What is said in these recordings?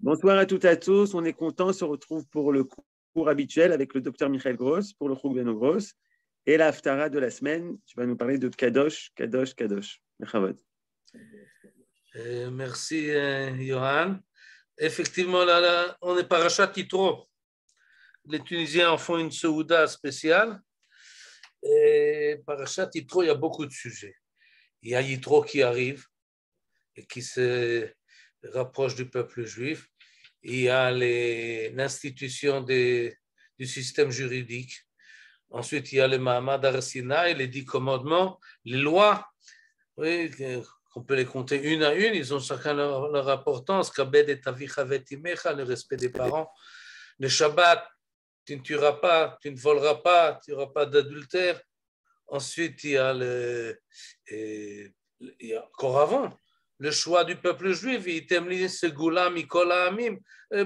Bonsoir à toutes et à tous. On est content, on se retrouve pour le cours habituel avec le docteur Michael Gross pour le Chug Beno Gross. Et la Haftara de la semaine, tu vas nous parler de Kadosh, Kadosh, Kadosh. Mechavod. Merci, Johan. Effectivement, là, on est parachat Yitro. Les Tunisiens en font une Seouda spéciale. Et parachat Yitro, il y a beaucoup de sujets. Il y a Yitro qui arrive et qui se rapproche du peuple juif. Il y a l'institution du système juridique. Ensuite, il y a le Mahamad Har Sinaï, les 10 commandements, les lois. Oui, on peut les compter une à une. Ils ont chacun leur importance. Kabed et Avicha vetimecha, le respect des parents. Le Shabbat, tu ne tueras pas, tu ne voleras pas, tu n'auras pas d'adultère. Ensuite, il y a encore avant, le choix du peuple juif,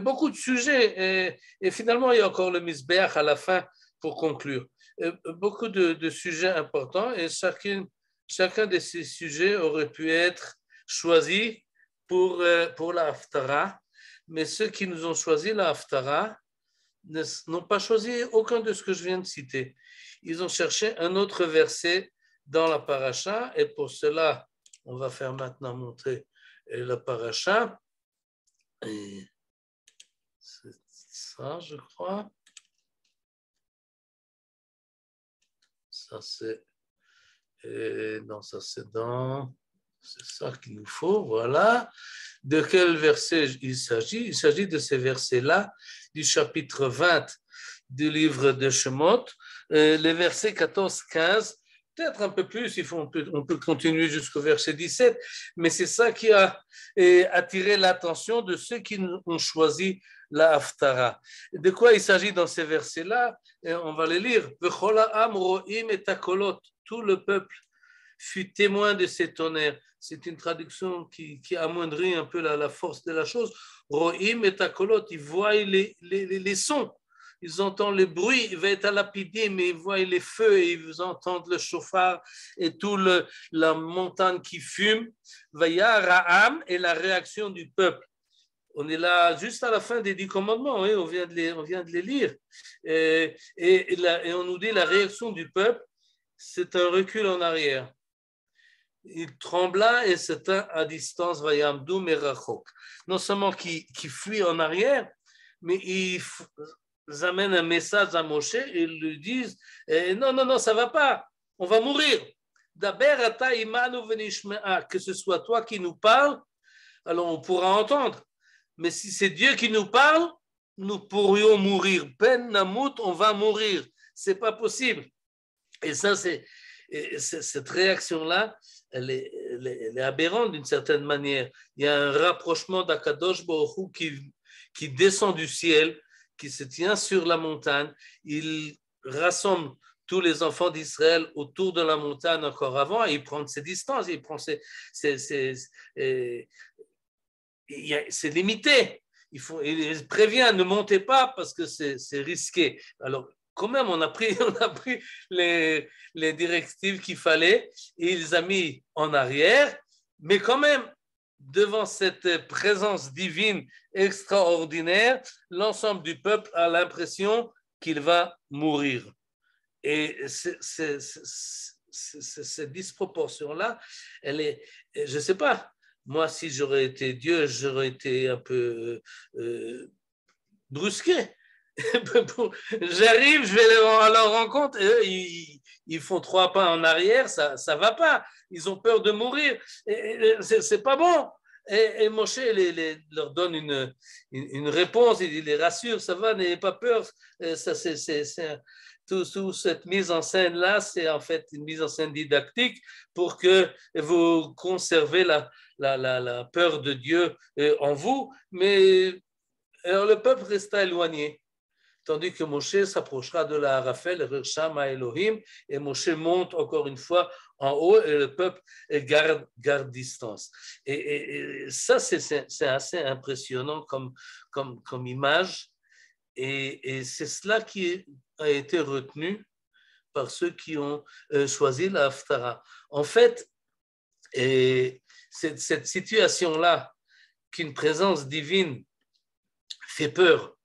beaucoup de sujets. Et finalement, il y a encore le Misbeach à la fin pour conclure. Beaucoup de sujets importants et chacun de ces sujets aurait pu être choisi pour la Haftara. Mais ceux qui nous ont choisi la Haftara n'ont pas choisi aucun de ce que je viens de citer. Ils ont cherché un autre verset dans la paracha et pour cela, on va faire maintenant montrer la paracha. Et c'est ça, je crois. Ça, c'est... non, ça, c'est dans... C'est ça qu'il nous faut, voilà. De quel verset il s'agit? Il s'agit de ces versets-là, du chapitre 20 du livre de Shemot, les versets 14-15, peut-être un peu plus, on peut continuer jusqu'au verset 17, mais c'est ça qui a attiré l'attention de ceux qui ont choisi la Haftara. De quoi il s'agit dans ces versets-là? On va les lire. Tout le peuple fut témoin de ces tonnerres. C'est une traduction qui amoindrit un peu la force de la chose. Ro'im et takolot, ils voient les sons. Ils entendent le bruit, ils vont être à l'apidim, mais ils voient les feux et ils entendent le chauffard et toute la montagne qui fume. Vaya Ra'am et la réaction du peuple. On est là juste à la fin des 10 commandements, hein, on vient de les lire. Et on nous dit la réaction du peuple, c'est un recul en arrière. Il trembla et se tint à distance, Vayamdou merachok. Non seulement qui fuit en arrière, mais ils amènent un message à Moshe et ils lui disent non, ça va pas, on va mourir. Daber ata imanu venishmea, que ce soit toi qui nous parles, alors on pourra entendre. Mais si c'est Dieu qui nous parle, nous pourrions mourir. Ben namut, on va mourir. C'est pas possible. Et ça, cette réaction-là, elle est aberrante d'une certaine manière. Il y a un rapprochement d'Akadosh Baruch Hu qui descend du ciel, qui se tient sur la montagne. Il rassemble tous les enfants d'Israël autour de la montagne encore avant et il prend ses distances, il prend c'est limité. Il prévient, ne montez pas parce que c'est risqué. Alors, quand même, on a pris les directives qu'il fallait et il les a mis en arrière, mais quand même, devant cette présence divine extraordinaire, l'ensemble du peuple a l'impression qu'il va mourir. Et cette disproportion-là, elle est, je ne sais pas, moi, si j'aurais été Dieu, j'aurais été un peu brusqué. J'arrive, je vais à leur rencontre, et eux, ils font 3 pas en arrière, ça ne va pas. Ils ont peur de mourir. C'est pas bon. Et Moshe leur donne une réponse, il les rassure, ça va, n'ayez pas peur. Ça, toute cette mise en scène-là, c'est en fait une mise en scène didactique pour que vous conservez la peur de Dieu en vous. Mais alors, le peuple resta éloigné. Tandis que Moshe s'approchera de la Harafel, Shama Elohim, et Moshe monte encore une fois en haut et le peuple garde distance. Et ça, c'est assez impressionnant comme image. Et c'est cela qui a été retenu par ceux qui ont choisi la Haftara. En fait, cette situation-là, qu'une présence divine fait peur,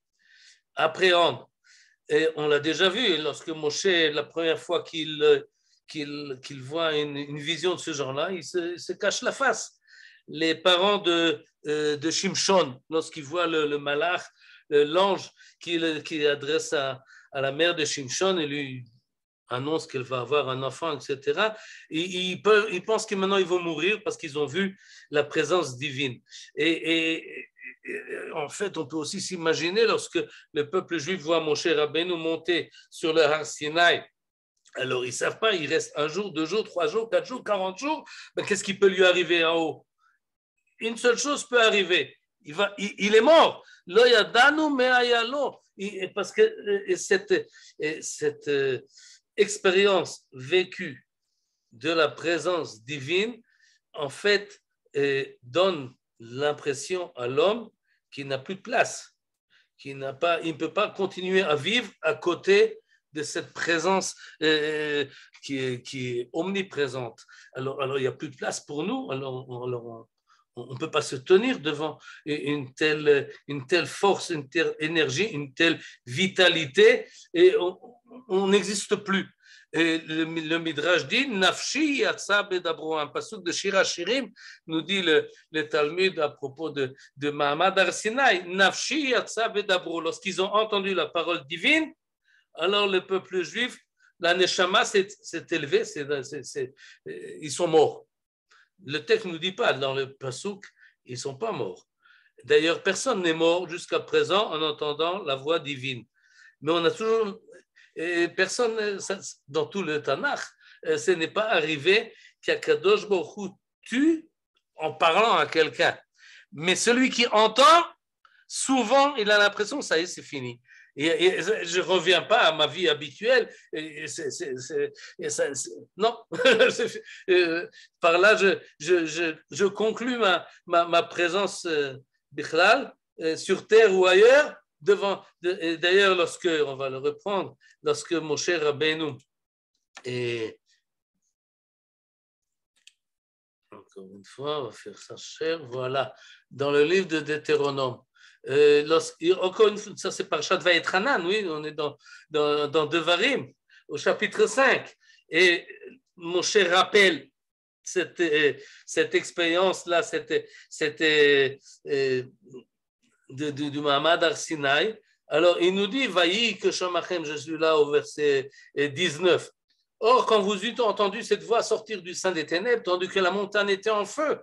appréhende. Et on l'a déjà vu, lorsque Moshe, la première fois qu'il voit une vision de ce genre-là, il se cache la face. Les parents de Shimshon, lorsqu'ils voient le malach, l'ange qui adresse à la mère de Shimshon et lui annonce qu'elle va avoir un enfant, etc., ils pensent que maintenant ils vont mourir parce qu'ils ont vu la présence divine. Et en fait, on peut aussi s'imaginer lorsque le peuple juif voit Moshe Rabbeinu monter sur le Har Sinaï. Alors, ils ne savent pas, il reste 1 jour, 2 jours, 3 jours, 4 jours, 40 jours. Ben, qu'est-ce qui peut lui arriver en haut? Une seule chose peut arriver. Il est mort. Lo yadanu me'ayalo. Parce que cette expérience vécue de la présence divine, en fait, donne l'impression à l'homme qu'il n'a plus de place, il ne peut pas continuer à vivre à côté de cette présence qui est omniprésente. Alors, il n'y a plus de place pour nous. Alors on ne peut pas se tenir devant une telle force, une telle énergie, une telle vitalité, et on n'existe plus. Et le Midrash dit Nafshi yatsa bedabro, un pasuk de Shir HaShirim, nous dit le Talmud à propos de Mahamad Har Sinaï. Nafshi yatsa bedabro, lorsqu'ils ont entendu la parole divine, alors le peuple juif, la neshama s'est élevée, ils sont morts. Le texte ne nous dit pas dans le pasuk, ils ne sont pas morts. D'ailleurs, personne n'est mort jusqu'à présent en entendant la voix divine. Mais on a toujours, personne, dans tout le Tanakh, ce n'est pas arrivé qu'Akadosh Baruch Hu tue en parlant à quelqu'un. Mais celui qui entend, souvent, il a l'impression que ça y est, c'est fini. Et je ne reviens pas à ma vie habituelle. Non. Par là, je conclus ma présence bichlal, sur terre ou ailleurs. D'ailleurs, on va le reprendre, lorsque Moshe Rabbeinu et encore une fois, on va faire ça cher, voilà, dans le livre de Deutéronome. Encore une fois, ça c'est Parashat Vayetranan, oui, on est dans Devarim, au chapitre 5. Et Moshe rappelle cette expérience-là, du Mahamad Har Sinaï. Alors il nous dit, Vayi que Shamachem, je suis là au verset 19. Or, quand vous eûtes entendu cette voix sortir du sein des ténèbres, tandis que la montagne était en feu,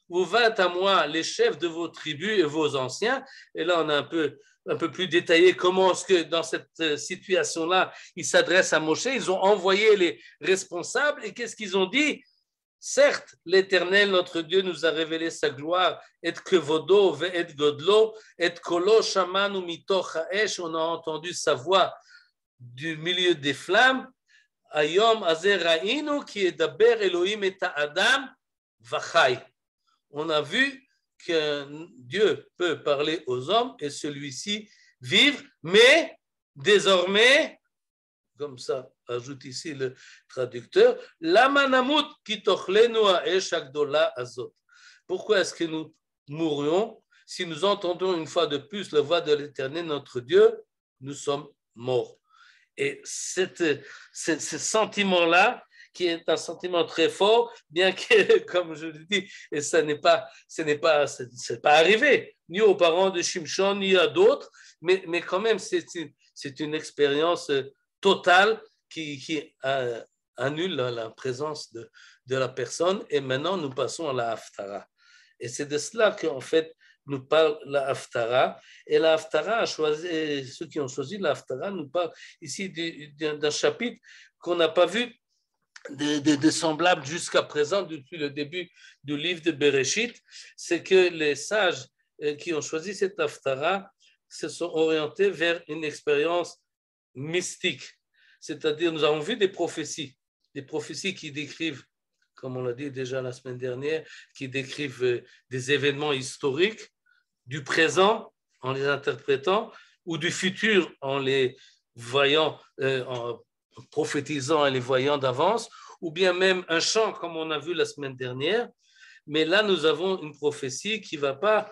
vous vîntes à moi les chefs de vos tribus et vos anciens. Et là, on a un peu plus détaillé comment est-ce que dans cette situation-là, ils s'adressent à Moshe. Ils ont envoyé les responsables et qu'est-ce qu'ils ont dit? Certes, l'Éternel, notre Dieu, nous a révélé sa gloire, et kevodo ve'et godlo, et kolo shamanu mitoch ha'esh, on a entendu sa voix du milieu des flammes. Ayom azer ra'inu ki edaber Elohim et Adam vachai. On a vu que Dieu peut parler aux hommes et celui-ci vivre, mais désormais, comme ça ajoute ici le traducteur, l'amanamut ki tochlenu ha'esh agdola azot. Pourquoi est-ce que nous mourrions si nous entendons une fois de plus la voix de l'Éternel, notre Dieu? Nous sommes morts. Et ce sentiment-là, qui est un sentiment très fort, bien que, comme je le dis, et ce n'est pas arrivé, ni aux parents de Shimshon, ni à d'autres, mais quand même, c'est une expérience totale qui annule la présence de la personne. Et maintenant, nous passons à la Haftara. Et c'est de cela qu'en fait, nous parle la Haftara. Et la Haftara ceux qui ont choisi la Haftara nous parlent ici d'un chapitre qu'on n'a pas vu de semblable jusqu'à présent depuis le début du livre de Bereshit. C'est que les sages qui ont choisi cette Haftara se sont orientés vers une expérience mystique. C'est-à-dire, nous avons vu des prophéties qui décrivent, comme on l'a dit déjà la semaine dernière, qui décrivent des événements historiques, du présent en les interprétant, ou du futur en les voyant, en prophétisant et les voyant d'avance, ou bien même un chant comme on a vu la semaine dernière. Mais là, nous avons une prophétie qui ne va pas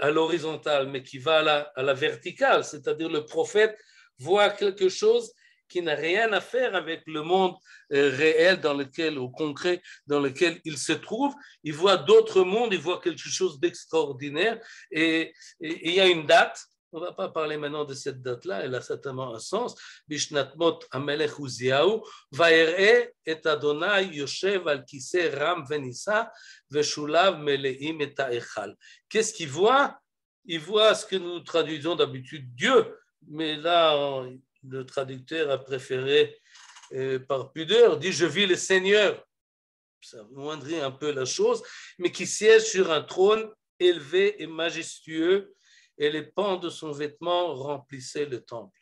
à l'horizontale, mais qui va à la verticale, c'est-à-dire le prophète voit quelque chose qui n'a rien à faire avec le monde réel dans lequel, au concret, dans lequel il se trouve. Il voit d'autres mondes, il voit quelque chose d'extraordinaire. Et il y a une date, on ne va pas parler maintenant de cette date-là, elle a certainement un sens. Bishnat mot Amelech Uziyahu, Vaereh et Adonai Yoshev al Kiseh Ram Venissa, Veshulav Meleim et Echal. Qu'est-ce qu'il voit? Il voit ce que nous traduisons d'habitude Dieu, mais là, le traducteur a préféré, par pudeur, dit je vis le Seigneur. Ça moindrit un peu la chose, mais qui siège sur un trône élevé et majestueux, et les pans de son vêtement remplissaient le temple.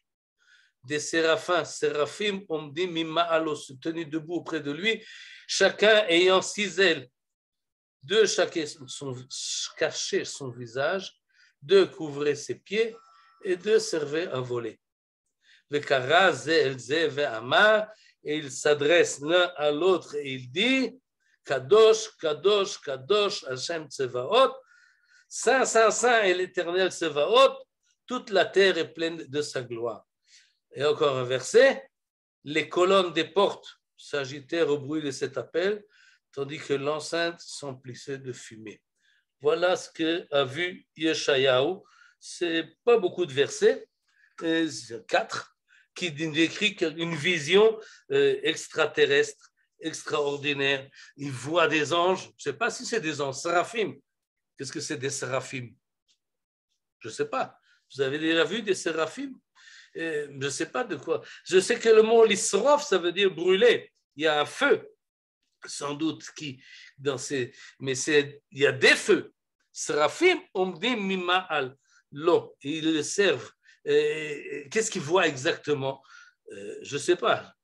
Des séraphim, on dit mima'alos, tenus debout auprès de lui, chacun ayant 6 ailes. 2 cachaient son visage, 2 couvraient ses pieds, et 2 servaient à voler. Et il s'adresse l'un à l'autre et il dit Kadosh, Kadosh, Kadosh, Hashem Tsevaot, Saint, Saint, Saint est l'Éternel Tsevaot, toute la terre est pleine de sa gloire. Et encore un verset, les colonnes des portes s'agitèrent au bruit de cet appel, tandis que l'enceinte s'emplissait de fumée. Voilà ce qu'a vu Yeshayahu. C'est pas beaucoup de versets, 4, qui décrit une vision extraterrestre, extraordinaire. Il voit des anges, je ne sais pas si c'est des anges, séraphim. Qu'est-ce que c'est des séraphim? Je ne sais pas. Vous avez déjà vu des séraphim? Je ne sais pas de quoi. Je sais que le mot lisrof, ça veut dire brûler. Il y a un feu, sans doute, mais il y a des feux. Séraphim, on me dit mima'al, l'eau, ils le servent. Qu'est-ce qu'ils voient exactement? Je ne sais pas.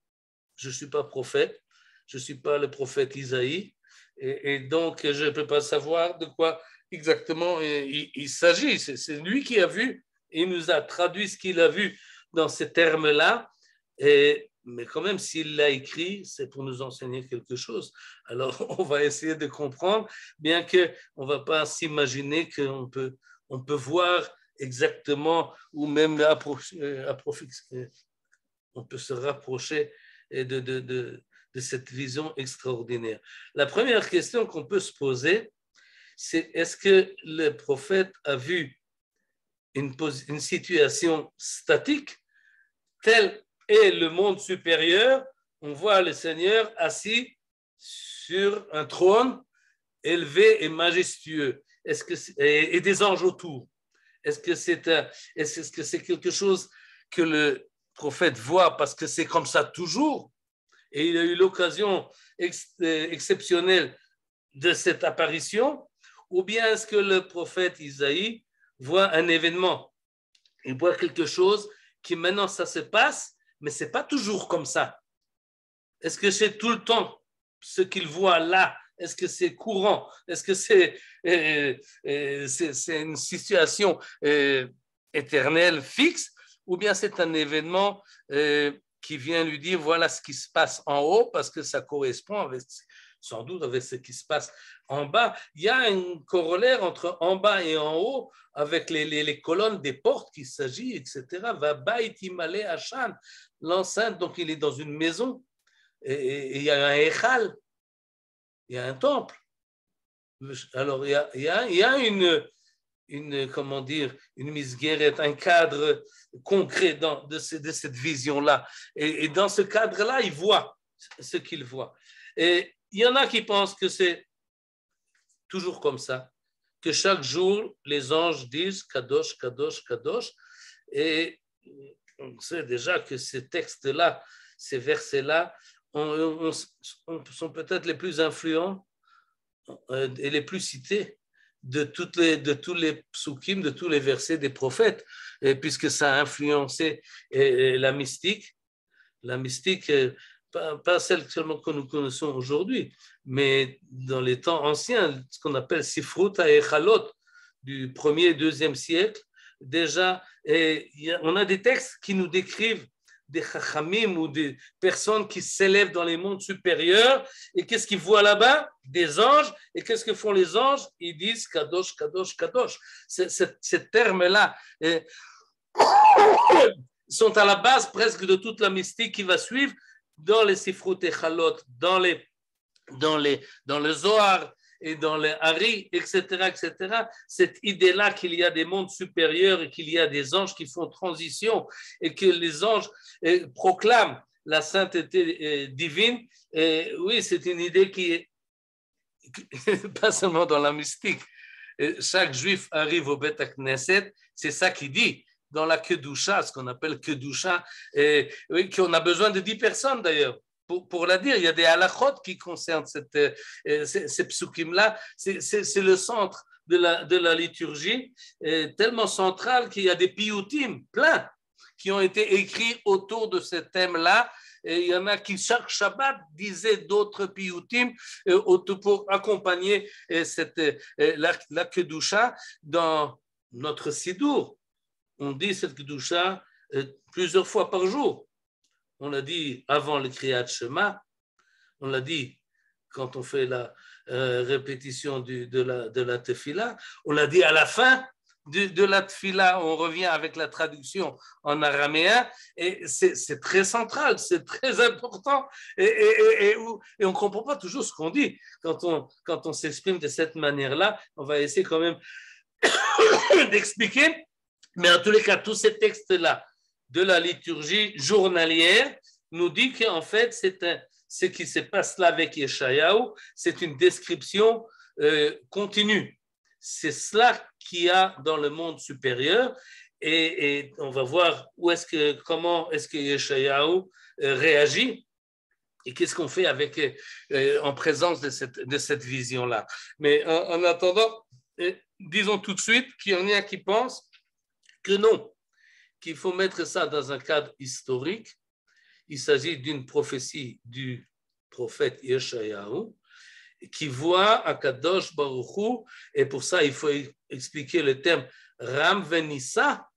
Je ne suis pas prophète. Je ne suis pas le prophète Isaïe. Et donc, je ne peux pas savoir de quoi exactement il s'agit. C'est lui qui a vu. Il nous a traduit ce qu'il a vu dans ces termes-là. Mais quand même, s'il l'a écrit, c'est pour nous enseigner quelque chose. Alors, on va essayer de comprendre, bien qu'on ne va pas s'imaginer qu'on peut voir exactement, ou même on peut se rapprocher de cette vision extraordinaire. La première question qu'on peut se poser, c'est est-ce que le prophète a vu une situation statique telle est le monde supérieur? On voit le Seigneur assis sur un trône élevé et majestueux, et des anges autour. Est-ce que c'est quelque chose que le prophète voit parce que c'est comme ça toujours, et il a eu l'occasion exceptionnelle de cette apparition, ou bien est-ce que le prophète Isaïe voit un événement, il voit quelque chose qui maintenant ça se passe, mais ce n'est pas toujours comme ça? Est-ce que c'est tout le temps ce qu'il voit là? Est-ce que c'est courant? Est-ce que c'est une situation éternelle, fixe, ou bien c'est un événement qui vient lui dire voilà ce qui se passe en haut, parce que ça correspond avec, sans doute avec ce qui se passe en bas? Il y a un corollaire entre en bas et en haut avec les colonnes des portes qu'il s'agit, etc. Va bait imale Hashan, l'enceinte, donc il est dans une maison, et il y a un echal, il y a un temple. Alors, il y a une comment dire, une misguérette, un cadre concret de cette vision-là. Et dans ce cadre-là, il voit ce qu'il voit. Et il y en a qui pensent que c'est toujours comme ça, que chaque jour, les anges disent « Kadosh, Kadosh, Kadosh ». Et on sait déjà que ces textes-là, ces versets-là, sont peut-être les plus influents et les plus cités de tous les psukim, de tous les versets des prophètes, puisque ça a influencé la mystique, pas celle seulement que nous connaissons aujourd'hui, mais dans les temps anciens, ce qu'on appelle Sifrut HaEchalot, du 1er et 2e siècle, déjà, on a des textes qui nous décrivent des chachamim ou des personnes qui s'élèvent dans les mondes supérieurs. Et qu'est-ce qu'ils voient là-bas? Des anges. Et qu'est-ce que font les anges? Ils disent Kadosh, Kadosh, Kadosh. Ces termes-là sont à la base presque de toute la mystique qui va suivre dans les Sifrut Echalot, dans le Zohar et dans les Hari, etc., etc. Cette idée-là qu'il y a des mondes supérieurs et qu'il y a des anges qui font transition et que les anges proclament la sainteté divine, oui, c'est une idée qui est pas seulement dans la mystique. Chaque juif arrive au Beth Knesset, c'est ça qu'il dit. Dans la Kedusha, ce qu'on appelle Kedusha, oui, qu'on a besoin de 10 personnes d'ailleurs. Pour la dire, il y a des halachot qui concernent ces psukim-là. C'est le centre de la liturgie, tellement central qu'il y a des piyutim pleins qui ont été écrits autour de ce thème-là. Et il y en a qui, chaque Shabbat, disaient d'autres piyutim pour accompagner la Kedusha dans notre Sidour. On dit cette Kedusha plusieurs fois par jour. On l'a dit avant le Kriyat Shema, on l'a dit quand on fait la répétition de la Tefila, on l'a dit à la fin de la Tefila, on revient avec la traduction en araméen, et c'est très central, c'est très important, et on ne comprend pas toujours ce qu'on dit. Quand on s'exprime de cette manière-là, on va essayer quand même d'expliquer, mais en tous les cas, tous ces textes-là, de la liturgie journalière nous dit qu'en fait, ce qui se passe là avec Yeshayahu, c'est une description continue. C'est cela qu'il y a dans le monde supérieur et on va voir comment est-ce que Yeshayahu réagit et qu'est-ce qu'on fait avec, en présence de cette vision-là. Mais en attendant, disons tout de suite qu'il y en a qui pensent que non, qu'il faut mettre ça dans un cadre historique. Il s'agit d'une prophétie du prophète Yeshayahu qui voit Akadosh Baruch Hu, et pour ça il faut expliquer le terme Ram Venissa,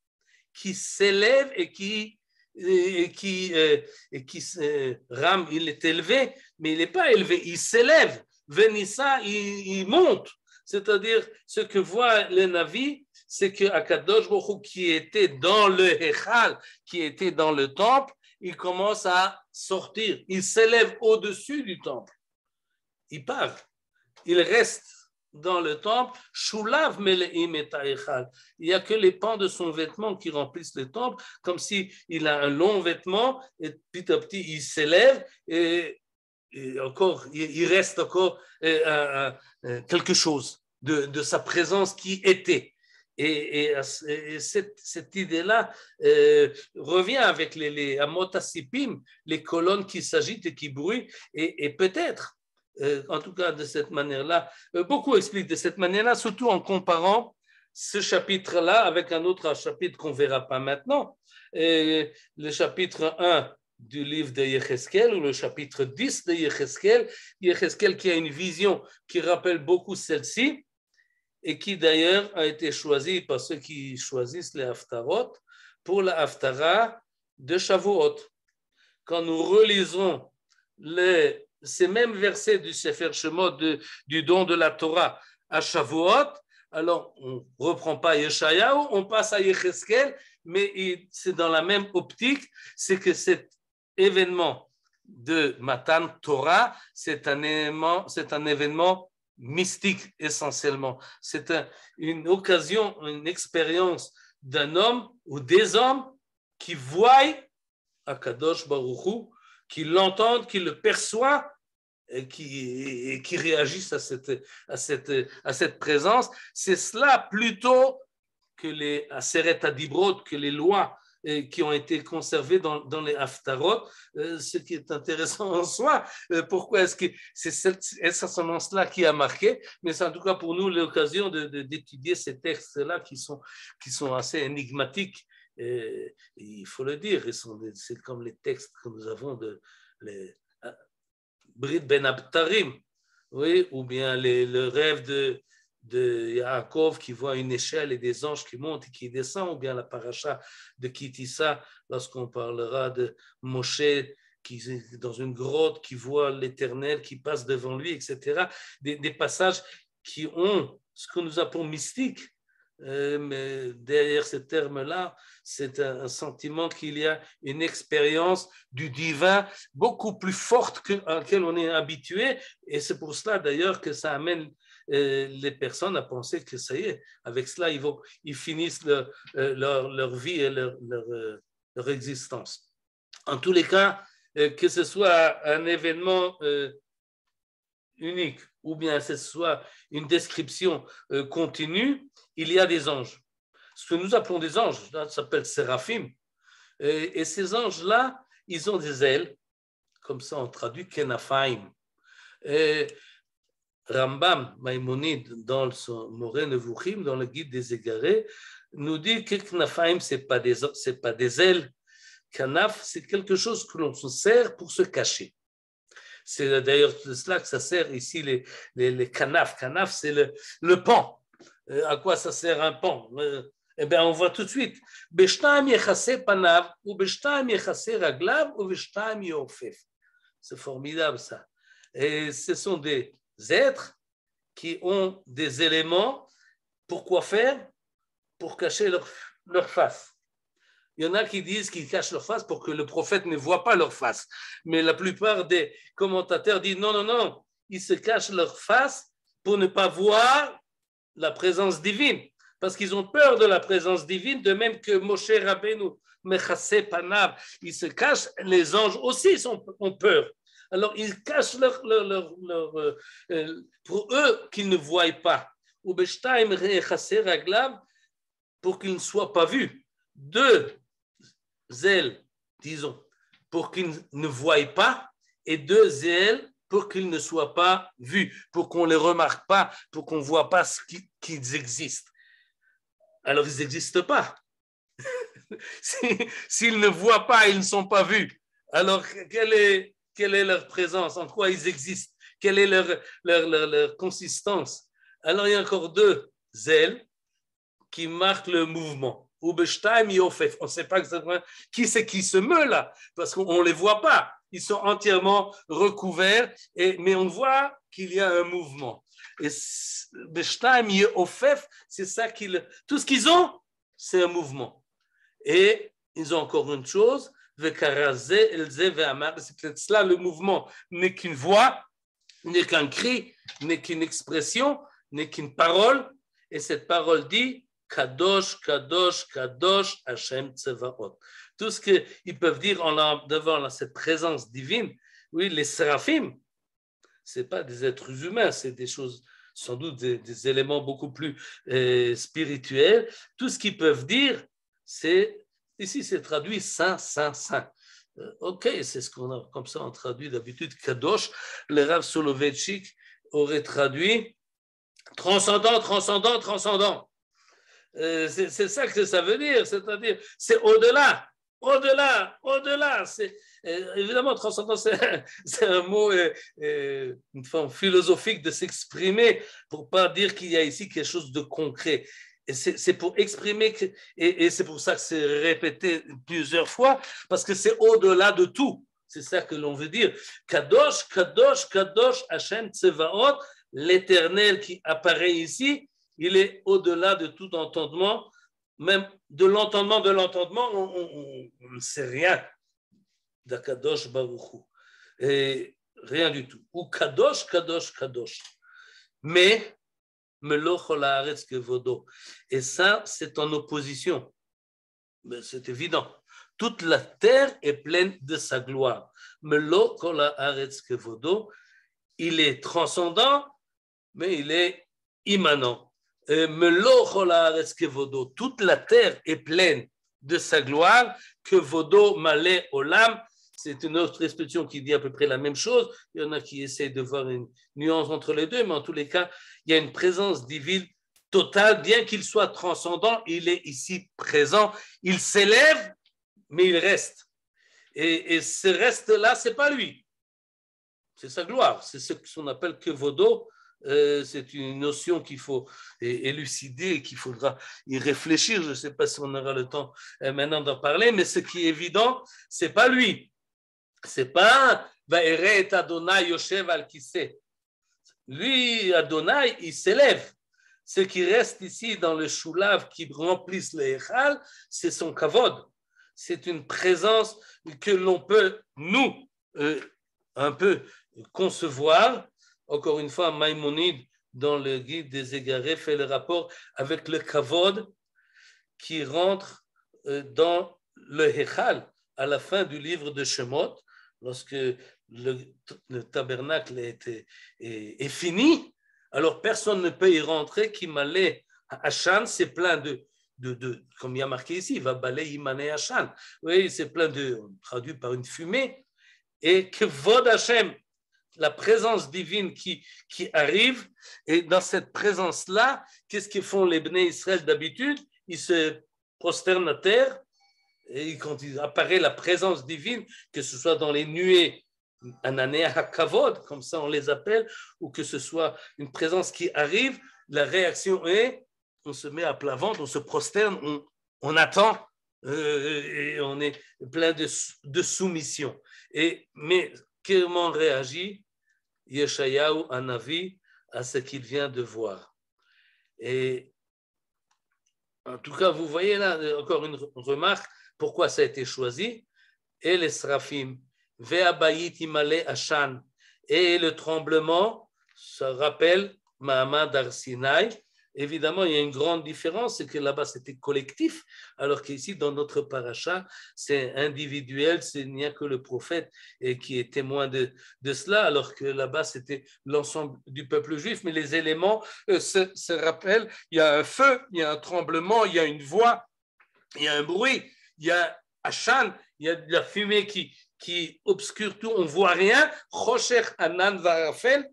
qui s'élève et qui Ram, il est élevé, mais il n'est pas élevé, il s'élève. Venissa, il monte. C'est-à-dire, ce que voit le Navi, c'est que Akadosh Baruch Hu, qui était dans le Hechal, qui était dans le temple, il commence à sortir. Il s'élève au-dessus du temple. Il part. Il reste dans le temple. Shulav meleim et ha'echal. Il n'y a que les pans de son vêtement qui remplissent le temple, comme s'il a un long vêtement, et petit à petit, il s'élève et encore, il reste encore quelque chose de sa présence qui était. Et cette idée-là revient avec les amotasipim, les colonnes qui s'agitent et qui bruissent, et peut-être, en tout cas de cette manière-là, beaucoup expliquent de cette manière-là, surtout en comparant ce chapitre-là avec un autre chapitre qu'on ne verra pas maintenant, le chapitre 1 du livre de Yecheskel, ou le chapitre 10 de Yecheskel qui a une vision qui rappelle beaucoup celle-ci, et qui d'ailleurs a été choisi par ceux qui choisissent les haftarot pour la haftara de Shavuot. Quand nous relisons ces mêmes versets du Sefer Shemot du don de la Torah à Shavuot, alors on ne reprend pas Yeshayahu, on passe à Yecheskel, mais c'est dans la même optique, c'est que cet événement de Matan Torah, c'est un événement mystique essentiellement. C'est une occasion, une expérience d'un homme ou des hommes qui voient Akadosh Baruch Hu, qui l'entendent, qui le perçoivent et qui réagissent à cette présence. C'est cela plutôt que les Aseret Adibrot, que les lois qui ont été conservées dans les Haftarot, ce qui est intéressant en soi. Pourquoi est-ce que c'est essentiellement qui a marqué? Mais c'est en tout cas pour nous l'occasion d'étudier ces textes-là qui sont assez énigmatiques. Il faut le dire, c'est comme les textes que nous avons de Brit Ben Abtarim, oui, ou bien le rêve de Yaakov qui voit une échelle et des anges qui montent et qui descendent, ou bien la paracha de Kitissa, lorsqu'on parlera de Moshe qui est dans une grotte, qui voit l'Éternel qui passe devant lui, etc. Des passages qui ont ce que nous appelons mystique. Mais derrière ce terme-là, c'est un sentiment qu'il y a une expérience du divin beaucoup plus forte à laquelle on est habitué, et c'est pour cela d'ailleurs que ça amène les personnes à penser que ça y est, avec cela ils finissent leur vie et leur existence. En tous les cas, que ce soit un événement unique ou bien que ce soit une description continue, il y a des anges. Ce que nous appelons des anges, ça s'appelle séraphim. Et ces anges-là, ils ont des ailes, comme ça on traduit kenaphaim. Rambam Maïmonide, dans son Moreh Nevuchim, dans le guide des égarés, nous dit que kenaphaim, ce n'est pas des ailes. Kanaf, c'est quelque chose que l'on se sert pour se cacher. C'est d'ailleurs de cela que ça sert ici les kanaf. Kanaf, c'est le pan. À quoi ça sert un pan? Eh bien, on voit tout de suite. Beshtaim yechase panav, ou beshtaim yechase raglav, ou beshtaim yofef. C'est formidable ça. Et ce sont des êtres qui ont des éléments. Pour quoi faire? Pour cacher leur face. Il y en a qui disent qu'ils cachent leur face pour que le prophète ne voit pas leur face. Mais la plupart des commentateurs disent non, ils se cachent leur face pour ne pas voir la présence divine. Parce qu'ils ont peur de la présence divine, de même que Moshe Rabbeinu, Mechasé Panav, ils se cachent, les anges aussi ont peur. Alors ils cachent pour eux qu'ils ne voient pas. Ou Beshtaim Mechasé Raglav, pour qu'ils ne soient pas vus. Deux ailes, disons, pour qu'ils ne voient pas, et deux ailes pour qu'ils ne soient pas vus, pour qu'on ne les remarque pas, pour qu'on ne voit pas qu'ils existent. Alors, ils n'existent pas. S'ils ne voient pas, ils ne sont pas vus. Alors, quelle est leur présence? En quoi ils existent? Quelle est leur consistance? Alors, il y a encore deux ailes qui marquent le mouvement. On ne sait pas exactement qui c'est qui se meut là, parce qu'on ne les voit pas. Ils sont entièrement recouverts, mais on voit qu'il y a un mouvement. Et c'est ça tout ce qu'ils ont, c'est un mouvement. Et ils ont encore une chose, c'est peut-être cela le mouvement, n'est qu'une voix, n'est qu'un cri, n'est qu'une expression, n'est qu'une parole, et cette parole dit Kadosh, Kadosh, Kadosh, Hashem Tsevaot. Tout ce qu'ils peuvent dire devant cette présence divine, oui, les séraphim, ce n'est pas des êtres humains, c'est des choses, sans doute des éléments beaucoup plus spirituels. Tout ce qu'ils peuvent dire, ici c'est traduit saint, saint, saint. Ok, c'est ce qu'on a, comme ça on traduit d'habitude Kadosh. Le Rav Soloveitchik aurait traduit transcendant, transcendant, transcendant. C'est ça que ça veut dire, c'est-à-dire c'est au-delà, au-delà, au-delà. Évidemment, transcendant, c'est un mot, une forme philosophique de s'exprimer pour ne pas dire qu'il y a ici quelque chose de concret. Et c'est pour exprimer, et c'est pour ça que c'est répété plusieurs fois, parce que c'est au-delà de tout. C'est ça que l'on veut dire. Kadosh, Kadosh, Kadosh, Hashem Tsevaot, l'Éternel qui apparaît ici, il est au-delà de tout entendement, même de l'entendement, on ne sait rien d'Akadosh Baruch Hu. Et rien du tout. Ou Kadosh, Kadosh, Kadosh. Mais, Meloch haaretz kevodo. Et ça, c'est en opposition. Mais c'est évident. Toute la terre est pleine de sa gloire. Meloch haaretz kevodo. Il est transcendant, mais il est immanent. Toute la terre est pleine de sa gloire, que Vodo Malé Olam, c'est une autre expression qui dit à peu près la même chose. Il y en a qui essaient de voir une nuance entre les deux, mais en tous les cas, il y a une présence divine totale, bien qu'il soit transcendant, il est ici présent, il s'élève, mais il reste. Et ce reste-là, ce n'est pas lui, c'est sa gloire, c'est ce qu'on appelle que Vodo, C'est une notion qu'il faut élucider, qu'il faudra y réfléchir. Je ne sais pas si on aura le temps maintenant d'en parler, mais ce qui est évident, ce n'est pas lui. Ce n'est pas Vaere et Adonai Yoshev al Kiseh. Lui, Adonai, il s'élève. Ce qui reste ici dans le Shulav qui remplissent le Echal, c'est son kavod. C'est une présence que l'on peut, nous, un peu concevoir. Encore une fois, Maïmonide, dans le guide des égarés, fait le rapport avec le kavod qui rentre dans le Echal à la fin du livre de Shemot, lorsque le tabernacle est fini. Alors personne ne peut y rentrer. Qui m'allait à Hachan, c'est plein de, comme il y a marqué ici, va balayer Imané Hachan. Oui, c'est plein de, traduit par une fumée. Et que Vod Hashem, la présence divine qui arrive, et dans cette présence-là, qu'est-ce qu'ils font les Bnei Israël d'habitude? Ils se prosternent à terre, et quand il apparaît la présence divine, que ce soit dans les nuées, Ananea HaKavod, comme ça on les appelle, ou que ce soit une présence qui arrive, la réaction est, on se met à plat ventre, on se prosterne, on attend, et on est plein de soumission. Mais comment réagit Yeshayahu Hanavi à ce qu'il vient de voir? Et en tout cas, vous voyez là encore une remarque, pourquoi ça a été choisi. Et les Srafim, Ve'abayit Imale Ashan, et le tremblement, ça rappelle Mahamad Arsinaï. Évidemment, il y a une grande différence, c'est que là-bas c'était collectif, alors qu'ici dans notre paracha, c'est individuel, il n'y a que le prophète qui est témoin de cela, alors que là-bas c'était l'ensemble du peuple juif. Mais les éléments se rappellent, il y a un feu, il y a un tremblement, il y a une voix, il y a un bruit, il y a Ashan, il y a de la fumée qui obscure tout, on ne voit rien. Rocher Anan Varafel,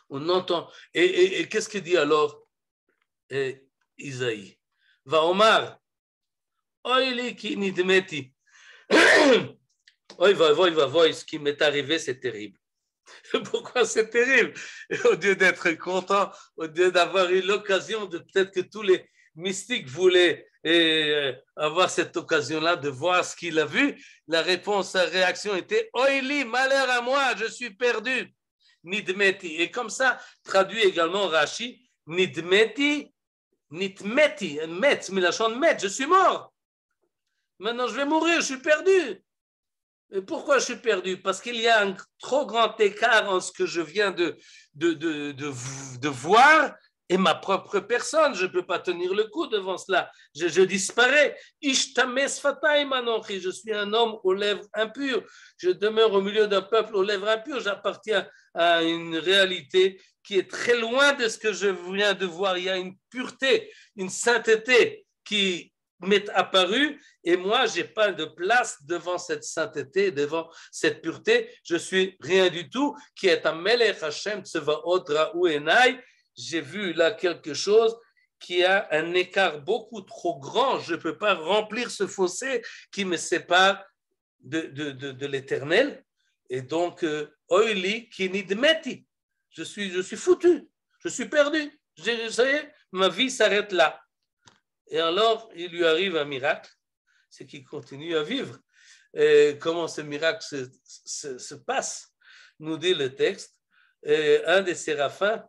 on entend. Et qu'est-ce que dit alors Isaïe? Va Omar, Oili ki nidmeti. Oi, va, ce qui m'est arrivé, c'est terrible. Pourquoi c'est terrible? Au lieu d'être content, au lieu d'avoir eu l'occasion de peut-être que tous les mystiques voulaient avoir cette occasion-là de voir ce qu'il a vu, la réponse, sa réaction était Oili, malheur à moi, je suis perdu. Nidmeti. Et comme ça, traduit également Rashi, Nidmeti, Nitmeti, Metz, mais la chante Metz, je suis mort. Maintenant, je vais mourir, je suis perdu. Et pourquoi je suis perdu? Parce qu'il y a un trop grand écart en ce que je viens de voir et ma propre personne. Je ne peux pas tenir le coup devant cela. Je disparais. Ishtames fatay manochi. Je suis un homme aux lèvres impures. Je demeure au milieu d'un peuple aux lèvres impures. J'appartiens à une réalité qui est très loin de ce que je viens de voir. Il y a une pureté, une sainteté qui m'est apparue et moi, je n'ai pas de place devant cette sainteté, devant cette pureté. Je suis rien du tout. Qui est un Melech Hashem Tsevaot Ra'u Enai. J'ai vu là quelque chose qui a un écart beaucoup trop grand. Je ne peux pas remplir ce fossé qui me sépare de l'éternel. Et donc, Oili Kinidmeti. Je suis foutu. Je suis perdu. Ça y est, ma vie s'arrête là. Et alors, il lui arrive un miracle, c'est qu'il continue à vivre. Et comment ce miracle se passe, nous dit le texte. Et un des séraphins,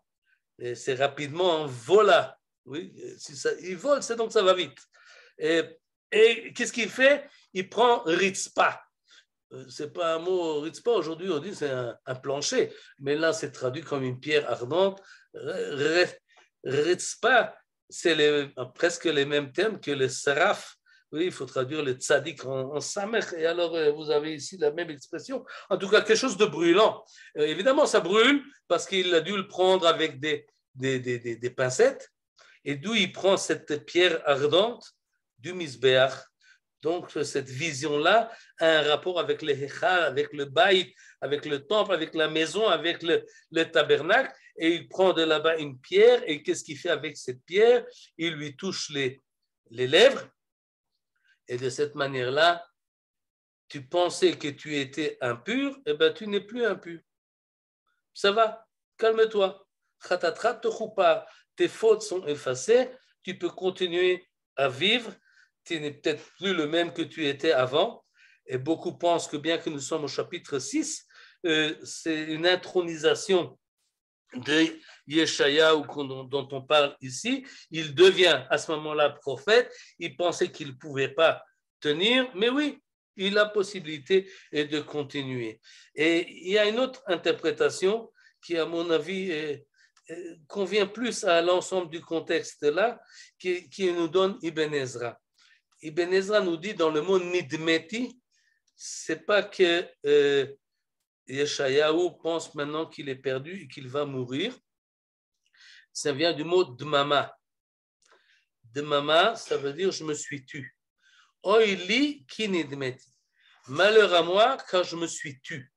c'est rapidement envola. Oui, il vole, c'est donc ça va vite. Et qu'est-ce qu'il fait? Il prend Ritzpa. C'est pas un mot Ritzpa, aujourd'hui on dit c'est un plancher, mais là c'est traduit comme une pierre ardente. Ritzpa, c'est presque les mêmes termes que le saraf. Oui, il faut traduire le tzaddik en samech. Et alors, vous avez ici la même expression. En tout cas, quelque chose de brûlant. Évidemment, ça brûle parce qu'il a dû le prendre avec des pincettes. Et d'où il prend cette pierre ardente du misbéach. Donc, cette vision-là a un rapport avec le Hechal, avec le Baït, avec le temple, avec la maison, avec le tabernacle. Et il prend de là-bas une pierre. Et qu'est-ce qu'il fait avec cette pierre? Il lui touche les lèvres. Et de cette manière-là, tu pensais que tu étais impur, eh bien, tu n'es plus impur. Ça va, calme-toi. Chatatcha techupar, tes fautes sont effacées, tu peux continuer à vivre, tu n'es peut-être plus le même que tu étais avant. Et beaucoup pensent que bien que nous sommes au chapitre 6, c'est une intronisation de Yeshayahu dont on parle ici. Il devient à ce moment-là prophète. Il pensait qu'il ne pouvait pas tenir, mais oui, il a possibilité de continuer. Et il y a une autre interprétation qui, à mon avis, convient plus à l'ensemble du contexte là, qui nous donne Ibn Ezra. Ibn Ezra nous dit dans le mot nidmeti, c'est pas que Yeshayahu pense maintenant qu'il est perdu et qu'il va mourir. Ça vient du mot dmama. Dmama, ça veut dire je me suis tu. Oili ki nidmeti. Malheur à moi quand je me suis tu.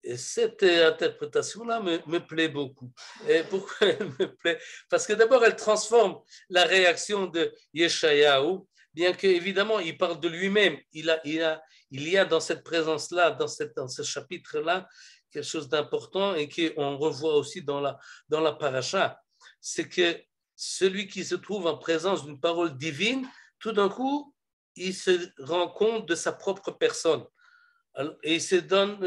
Et cette interprétation-là me plaît beaucoup. Et pourquoi elle me plaît? Parce que d'abord, elle transforme la réaction de Yeshayahu, bien qu'évidemment, il parle de lui-même. Il y a dans cette présence-là, dans ce chapitre-là, quelque chose d'important et qu'on revoit aussi dans la paracha. C'est que celui qui se trouve en présence d'une parole divine, tout d'un coup, il se rend compte de sa propre personne. Et il se donne...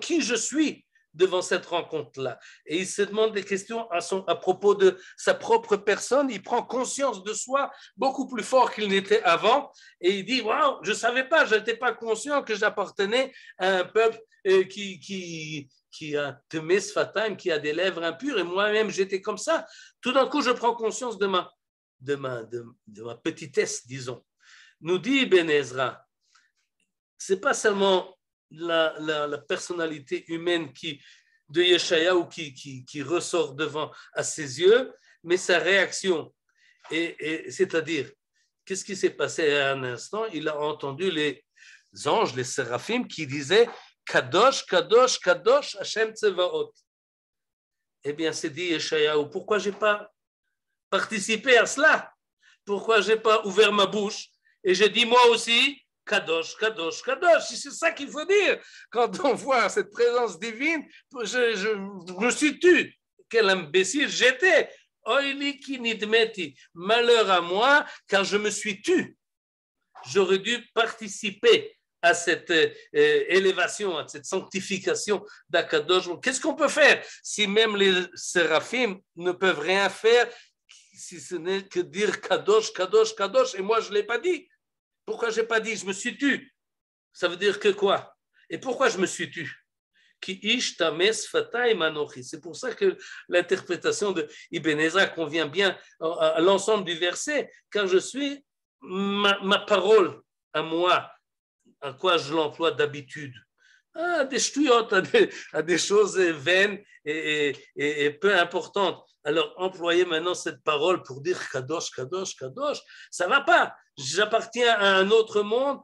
qui je suis devant cette rencontre-là. Et il se demande des questions à propos de sa propre personne. Il prend conscience de soi beaucoup plus fort qu'il n'était avant. Et il dit, waouh, je ne savais pas, je n'étais pas conscient que j'appartenais à un peuple qui a temé sfataim, qui a des lèvres impures. Et moi-même, j'étais comme ça. Tout d'un coup, je prends conscience de ma petitesse, disons. Nous dit Ibn Ezra, ce n'est pas seulement la personnalité humaine de Yeshayahu qui ressort devant à ses yeux, mais sa réaction. Et c'est-à-dire, qu'est-ce qui s'est passé à un instant? Il a entendu les anges, les séraphim, qui disaient Kadosh, Kadosh, Kadosh, Hashem Tsevaot. Eh bien, c'est dit Yeshayahu, pourquoi je n'ai pas participé à cela? Pourquoi je n'ai pas ouvert ma bouche? Et j'ai dit moi aussi, Kadosh, Kadosh, Kadosh. C'est ça qu'il faut dire. Quand on voit cette présence divine, je me suis tu. Quel imbécile j'étais. Oili ki nidmeti. Malheur à moi, car je me suis tu. J'aurais dû participer à cette élévation, à cette sanctification d'Akadosh. Qu'est-ce qu'on peut faire si même les séraphim ne peuvent rien faire, si ce n'est que dire Kadosh, Kadosh, Kadosh, et moi je ne l'ai pas dit? Pourquoi je n'ai pas dit je me suis tu? Ça veut dire que quoi? Et pourquoi je me suis tu? C'est pour ça que l'interprétation de Ibn Ezra convient bien à l'ensemble du verset, car je suis ma parole à moi, à quoi je l'emploie d'habitude. Des ch'tuyot, à des choses vaines et peu importantes. Alors, employer maintenant cette parole pour dire Kadosh, Kadosh, Kadosh, ça ne va pas. J'appartiens à un autre monde.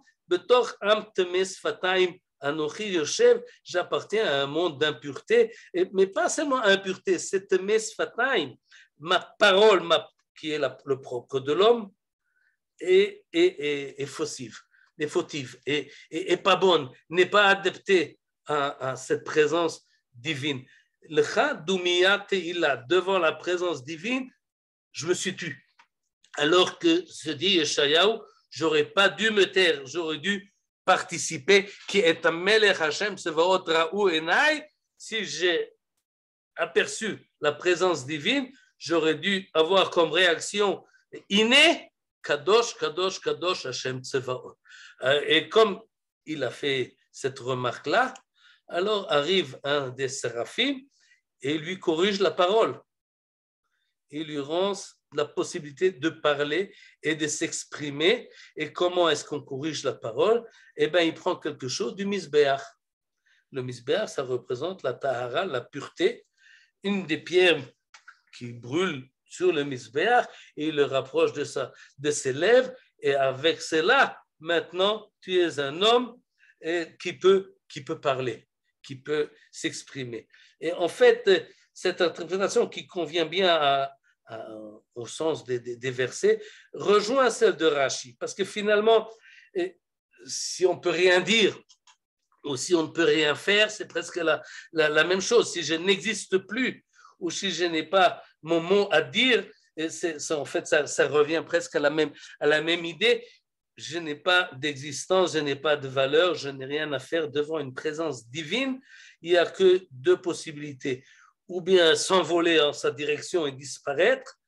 J'appartiens à un monde d'impureté, mais pas seulement impureté, c'est ma parole, qui est le propre de l'homme, est fautive. Est fautive et pas bonne, n'est pas adaptée à cette présence divine. Devant la présence divine, je me suis tu. Alors que se dit Yeshayahu, j'aurais pas dû me taire, j'aurais dû participer, qui est un Melech Hashem Sevaot Ra'u Enai. Si j'ai aperçu la présence divine, j'aurais dû avoir comme réaction innée Kadosh, Kadosh, Kadosh, Hashem Tsevaot. Et comme il a fait cette remarque-là, alors arrive un des séraphim et lui corrige la parole. Il lui rend la possibilité de parler et de s'exprimer. Et comment est-ce qu'on corrige la parole? Eh bien, il prend quelque chose du misbéach. Le misbéach, ça représente la tahara, la pureté, une des pierres qui brûle sur le misbéach, et il le rapproche de ses lèvres, et avec cela, maintenant, tu es un homme qui peut parler, qui peut s'exprimer. Et en fait, cette interprétation qui convient bien au sens des versets rejoint celle de Rashi, parce que finalement, si on ne peut rien dire ou si on ne peut rien faire, c'est presque la même chose. Si je n'existe plus ou si je n'ai pas mon mot à dire, en fait, ça revient presque à la même idée. Je n'ai pas d'existence, je n'ai pas de valeur, je n'ai rien à faire devant une présence divine. Il n'y a que deux possibilités. Ou bien s'envoler en sa direction et disparaître,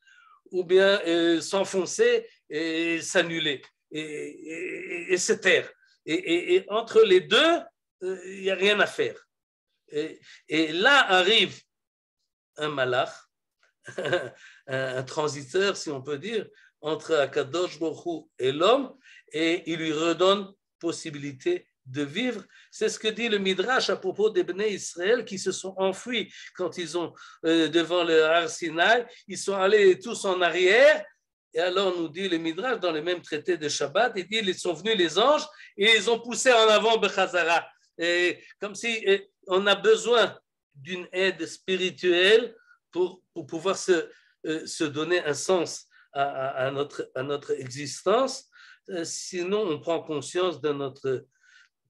ou bien s'enfoncer et s'annuler et se taire. Et entre les deux, il n'y a rien à faire. Et là arrive un malach, un transiteur, si on peut dire, entre Akadosh Baruch Hu et l'homme, et il lui redonne possibilité de vivre. C'est ce que dit le Midrash à propos des Bnei Israël qui se sont enfuis quand ils ont, devant le Har Sinaï, ils sont allés tous en arrière. Et alors, nous dit le Midrash, dans le même traité de Shabbat, il dit, ils sont venus les anges et ils ont poussé en avant Bechazara. Comme si on a besoin d'une aide spirituelle pour pouvoir se donner un sens à notre existence. Sinon, on prend conscience de notre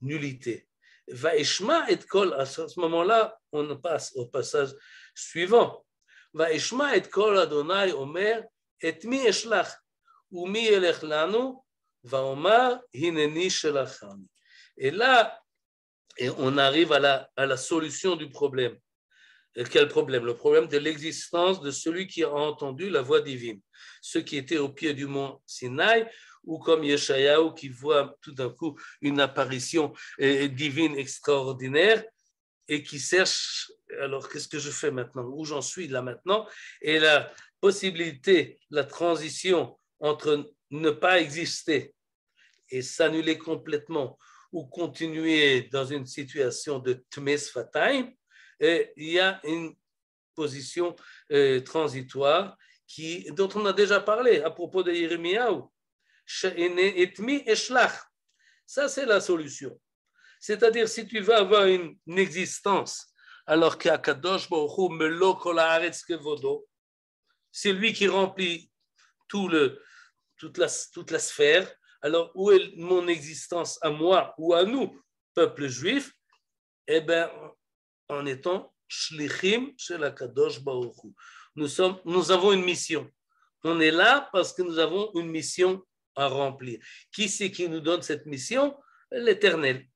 nullité. Vaishma et kol, à ce moment-là, on passe au passage suivant. Vaishma et kol Adonai Omer, et mi eshlach, ou mi elech lanu, vaomar hineni shelachani. Et là, on arrive à la solution du problème. Quel problème? Le problème de l'existence de celui qui a entendu la voix divine. Ceux qui étaient au pied du mont Sinaï, ou comme Yeshayahu qui voit tout d'un coup une apparition divine extraordinaire et qui cherche, alors qu'est-ce que je fais maintenant? Où j'en suis là maintenant? Et la possibilité, la transition entre ne pas exister et s'annuler complètement ou continuer dans une situation de Tmes Fatayim, il y a une position transitoire dont on a déjà parlé à propos de Yirmiyahu. Ça, c'est la solution. C'est-à-dire, si tu veux avoir une existence, alors qu'Akadosh Baruch Hu melo kol haaretz kevodo, c'est lui qui remplit toute la sphère, alors où est mon existence à moi ou à nous, peuple juif? Eh bien, en étant shlichim shel Akadosh Baruch Hu. Nous avons une mission. On est là parce que nous avons une mission à remplir. Qui c'est qui nous donne cette mission? L'Éternel.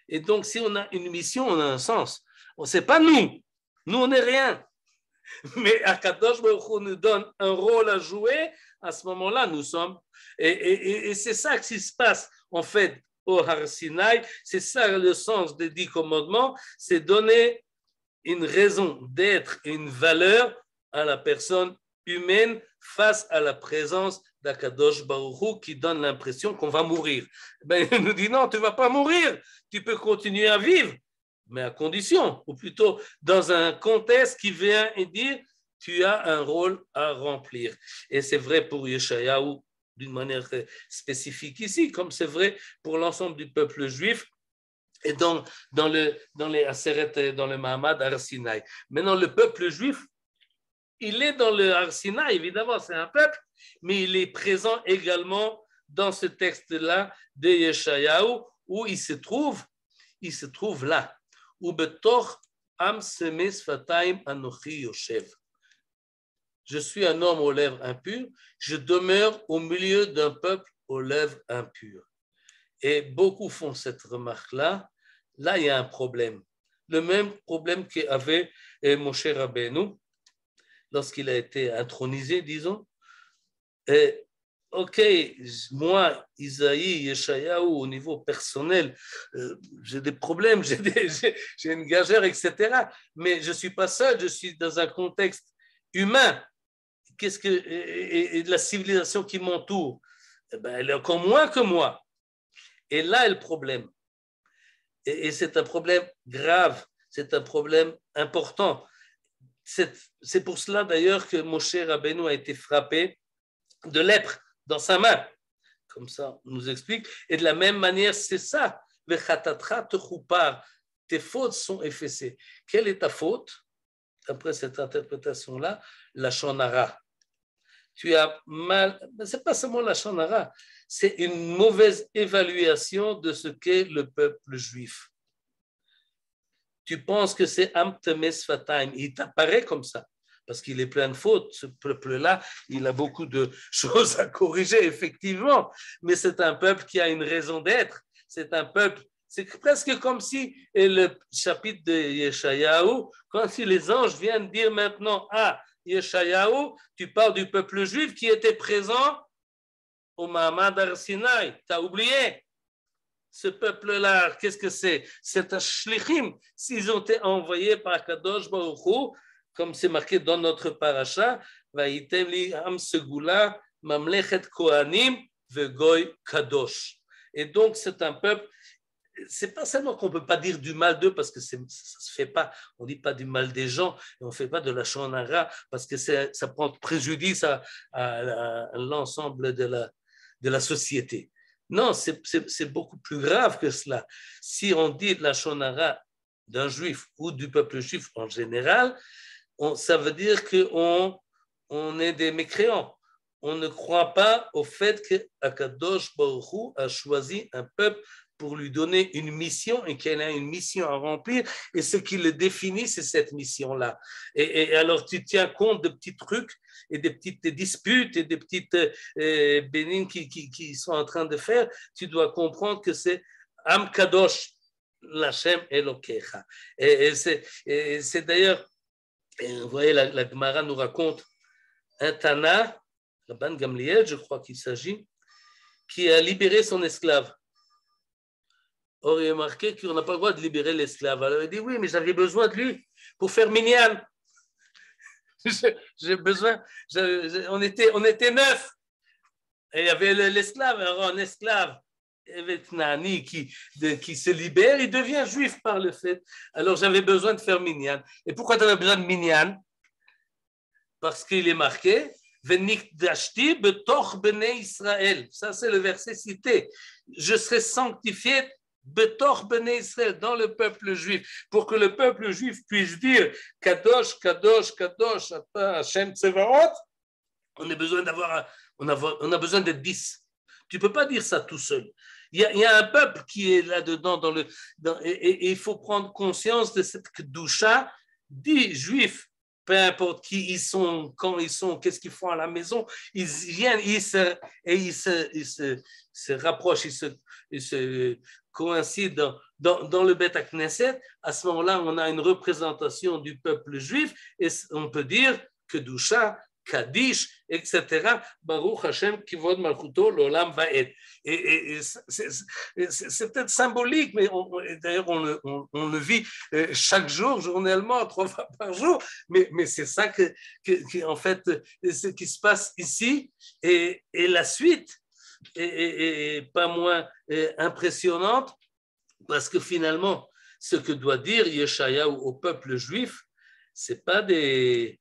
Et donc, si on a une mission, on a un sens. Ce n'est pas nous. Nous, on n'est rien. Mais Akadosh Baruch Hu nous donne un rôle à jouer. À ce moment-là, nous sommes. Et c'est ça qui se passe, en fait, au Har Sinaï. C'est ça le sens des 10 commandements. C'est donner une raison d'être et une valeur à la personne humaine face à la présence d'Akadosh Baruch Hu qui donne l'impression qu'on va mourir. Ben, il nous dit non, tu ne vas pas mourir, tu peux continuer à vivre, mais à condition, ou plutôt dans un contexte qui vient et dire tu as un rôle à remplir. Et c'est vrai pour Yeshayahu d'une manière spécifique ici, comme c'est vrai pour l'ensemble du peuple juif et dans les Aseret, dans le Mahamad Har Sinaï. Maintenant, le peuple juif, il est dans le Har Sinaï, évidemment, c'est un peuple, mais il est présent également dans ce texte-là de Yeshayahu, où il se trouve là. Ou betor am semes fataim anochi yoshev. Je suis un homme aux lèvres impures, je demeure au milieu d'un peuple aux lèvres impures. Et beaucoup font cette remarque-là. Là, il y a un problème. Le même problème qu'avait Moshe Rabbeinu lorsqu'il a été intronisé, disons. Ok, moi, Isaïe, Yeshayahu, au niveau personnel, j'ai des problèmes, j'ai une gageure, etc. Mais je ne suis pas seul, je suis dans un contexte humain. Et de la civilisation qui m'entoure, elle est encore moins que moi. Et là est le problème. Et c'est un problème grave, c'est un problème important. C'est pour cela d'ailleurs que Moshe Rabbeinu a été frappé de lèpre dans sa main. Comme ça, on nous explique. Et de la même manière, c'est ça. Tes fautes sont effacées. Quelle est ta faute? D'après cette interprétation-là, la lashon hara. Tu as mal, ce n'est pas seulement la lashon hara, c'est une mauvaise évaluation de ce qu'est le peuple juif. tu penses que c'est Am Temes Fataim. Il t'apparaît comme ça, parce qu'il est plein de fautes. Ce peuple-là, il a beaucoup de choses à corriger, effectivement, mais c'est un peuple qui a une raison d'être. C'est un peuple, c'est presque comme si le chapitre de Yeshayahu, quand si les anges viennent dire maintenant à Yeshayahu, tu parles du peuple juif qui était présent au Mahamad Ar-Sinaï. Tu as oublié ce peuple-là, qu'est-ce que c'est? C'est un shlichim. S'ils ont été envoyés par Kadosh Baruch Hu, comme c'est marqué dans notre paracha, Vayitem li am segula mamlechet kohanim vegoy kadosh. Et donc c'est un peuple. C'est pas seulement qu'on peut pas dire du mal d'eux parce que ça se fait pas. On dit pas du mal des gens et on fait pas de la shonara parce que ça prend préjudice à l'ensemble de la société. Non, c'est beaucoup plus grave que cela. Si on dit de la shonara d'un juif ou du peuple juif en général, ça veut dire qu'on est des mécréants. On ne croit pas au fait que Akadosh Baruch Hu a choisi un peuple pour lui donner une mission et qu'elle a une mission à remplir. Et ce qui le définit, c'est cette mission-là. Et alors, tu tiens compte de petits trucs et des petites disputes et des petites bénines qui sont en train de faire. Tu dois comprendre que c'est Am Kadosh, l'Hashem Elokecha. Et c'est d'ailleurs, vous voyez, la Gemara nous raconte un Tana, Rabban Gamliel, je crois qu'il s'agit, qui a libéré son esclave. Or, il est marqué qu'on n'a pas le droit de libérer l'esclave. Alors, il dit oui, mais j'avais besoin de lui pour faire minyan. J'ai besoin, on était 9. Et il y avait l'esclave, alors un esclave avec Nani qui se libère, il devient juif par le fait. Alors, j'avais besoin de faire minyan. Et pourquoi tu avais besoin de minyan? Parce qu'il est marqué Venikdashti betoch bnei Israël. Ça, c'est le verset cité. Je serai sanctifié betoch bnei Israël, dans le peuple juif, pour que le peuple juif puisse dire Kadosh, Kadosh, Kadosh, Hashem Tsevaot. On a besoin d'être 10. Tu ne peux pas dire ça tout seul. Il y a un peuple qui est là-dedans et il faut prendre conscience de cette kedusha des juifs. Peu importe qui ils sont, quand ils sont, qu'est-ce qu'ils font à la maison, ils viennent, ils se rapprochent, ils se coïncident dans le Beth Knesset. À ce moment-là, on a une représentation du peuple juif et on peut dire que Kedusha, Kaddish, etc. Baruch Hashem Kivod Malchuto l'Olam Vaed. Et c'est peut-être symbolique, mais d'ailleurs on le vit chaque jour, journellement, 3 fois par jour. Mais c'est ça en fait, ce qui se passe ici. Et la suite est pas moins impressionnante, parce que finalement, ce que doit dire Yeshayahu au peuple juif, c'est pas des,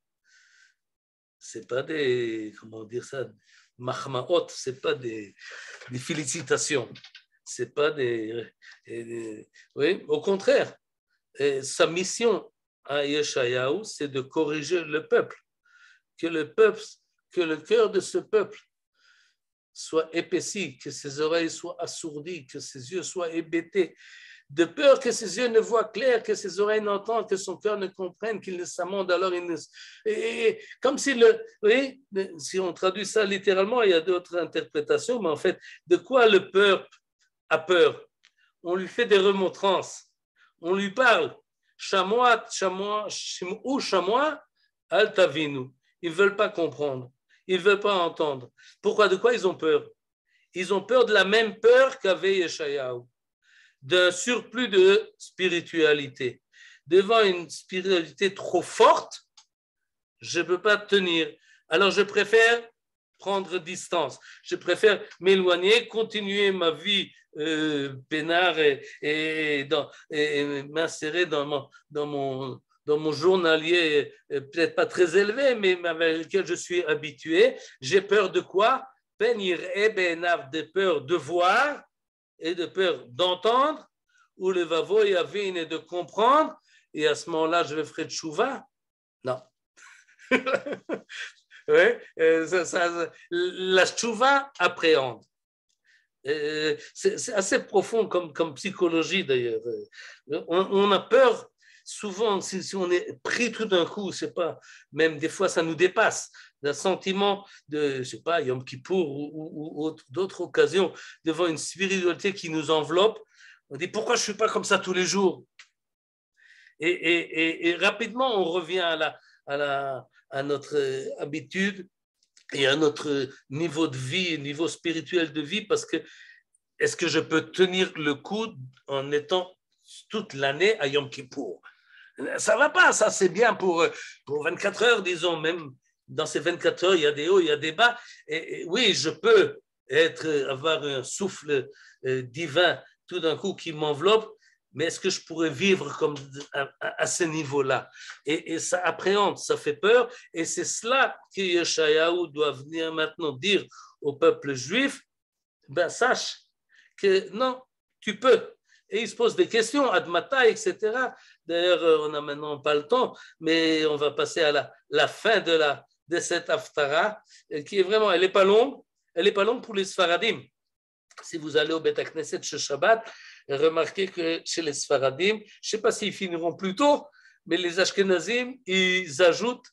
comment dire ça, mahmaot, c'est pas des félicitations, c'est pas oui, au contraire, sa mission à Yeshayahu, c'est de corriger le peuple, que le cœur de ce peuple soit épaissi, que ses oreilles soient assourdies, que ses yeux soient hébétés, de peur que ses yeux ne voient clair, que ses oreilles n'entendent, que son cœur ne comprenne, qu'il ne s'amende, alors il ne... Et comme si si on traduit ça littéralement, il y a d'autres interprétations, mais en fait, de quoi le peuple a peur? On lui fait des remontrances, on lui parle, chamois, ou chamois, altavinu. Ils ne veulent pas comprendre, ils ne veulent pas entendre. Pourquoi? De quoi ils ont peur? Ils ont peur de la même peur qu'avait Yeshayahu, d'un surplus de spiritualité. Devant une spiritualité trop forte, je ne peux pas tenir. Alors je préfère prendre distance. Je préfère m'éloigner, continuer ma vie peinard et m'insérer dans mon journalier, peut-être pas très élevé, mais avec lequel je suis habitué. J'ai peur de quoi? Penir et benav, de peur de voir et de peur d'entendre, ou le vavo yavin et de comprendre, et à ce moment-là, je vais faire tchouva? Non. Ouais, la tchouva appréhende. C'est assez profond comme psychologie d'ailleurs. On a peur, souvent, si on est pris tout d'un coup, c'est pas, même des fois, ça nous dépasse, d'un sentiment de, je sais pas, Yom Kippour ou d'autres occasions, devant une spiritualité qui nous enveloppe, on dit pourquoi je suis pas comme ça tous les jours? Et rapidement, on revient à notre habitude et à notre niveau de vie, niveau spirituel de vie, parce que est-ce que je peux tenir le coup en étant toute l'année à Yom Kippour? Ça ne va pas, ça c'est bien pour 24 heures, disons, même dans ces 24 heures, il y a des hauts, il y a des bas. Et oui, je peux avoir un souffle divin tout d'un coup qui m'enveloppe, mais est-ce que je pourrais vivre comme à ce niveau-là? Et ça appréhende, ça fait peur, et c'est cela que Yeshayahu doit venir maintenant dire au peuple juif, ben sache que non, tu peux. Et il se pose des questions, Admata, etc. D'ailleurs, on n'a maintenant pas le temps, mais on va passer à la fin de cette Haftara, qui est vraiment, elle n'est pas longue pour les Sfaradim. Si vous allez au Beth Knesset ce Shabbat, remarquez que chez les Sfaradim, je ne sais pas s'ils finiront plus tôt, mais les Ashkenazim, ils ajoutent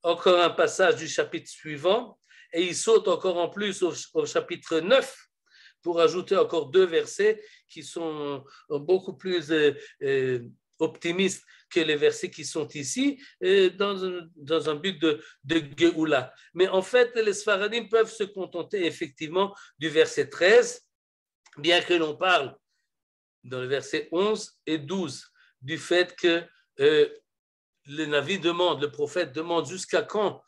encore un passage du chapitre suivant et ils sautent encore en plus au chapitre 9 pour ajouter encore 2 versets qui sont beaucoup plus optimistes que les versets qui sont ici, dans un but de Géoula. Mais en fait, les Sfaradim peuvent se contenter effectivement du verset 13, bien que l'on parle dans le verset 11 et 12 du fait que le Navi demande, le prophète demande jusqu'à quand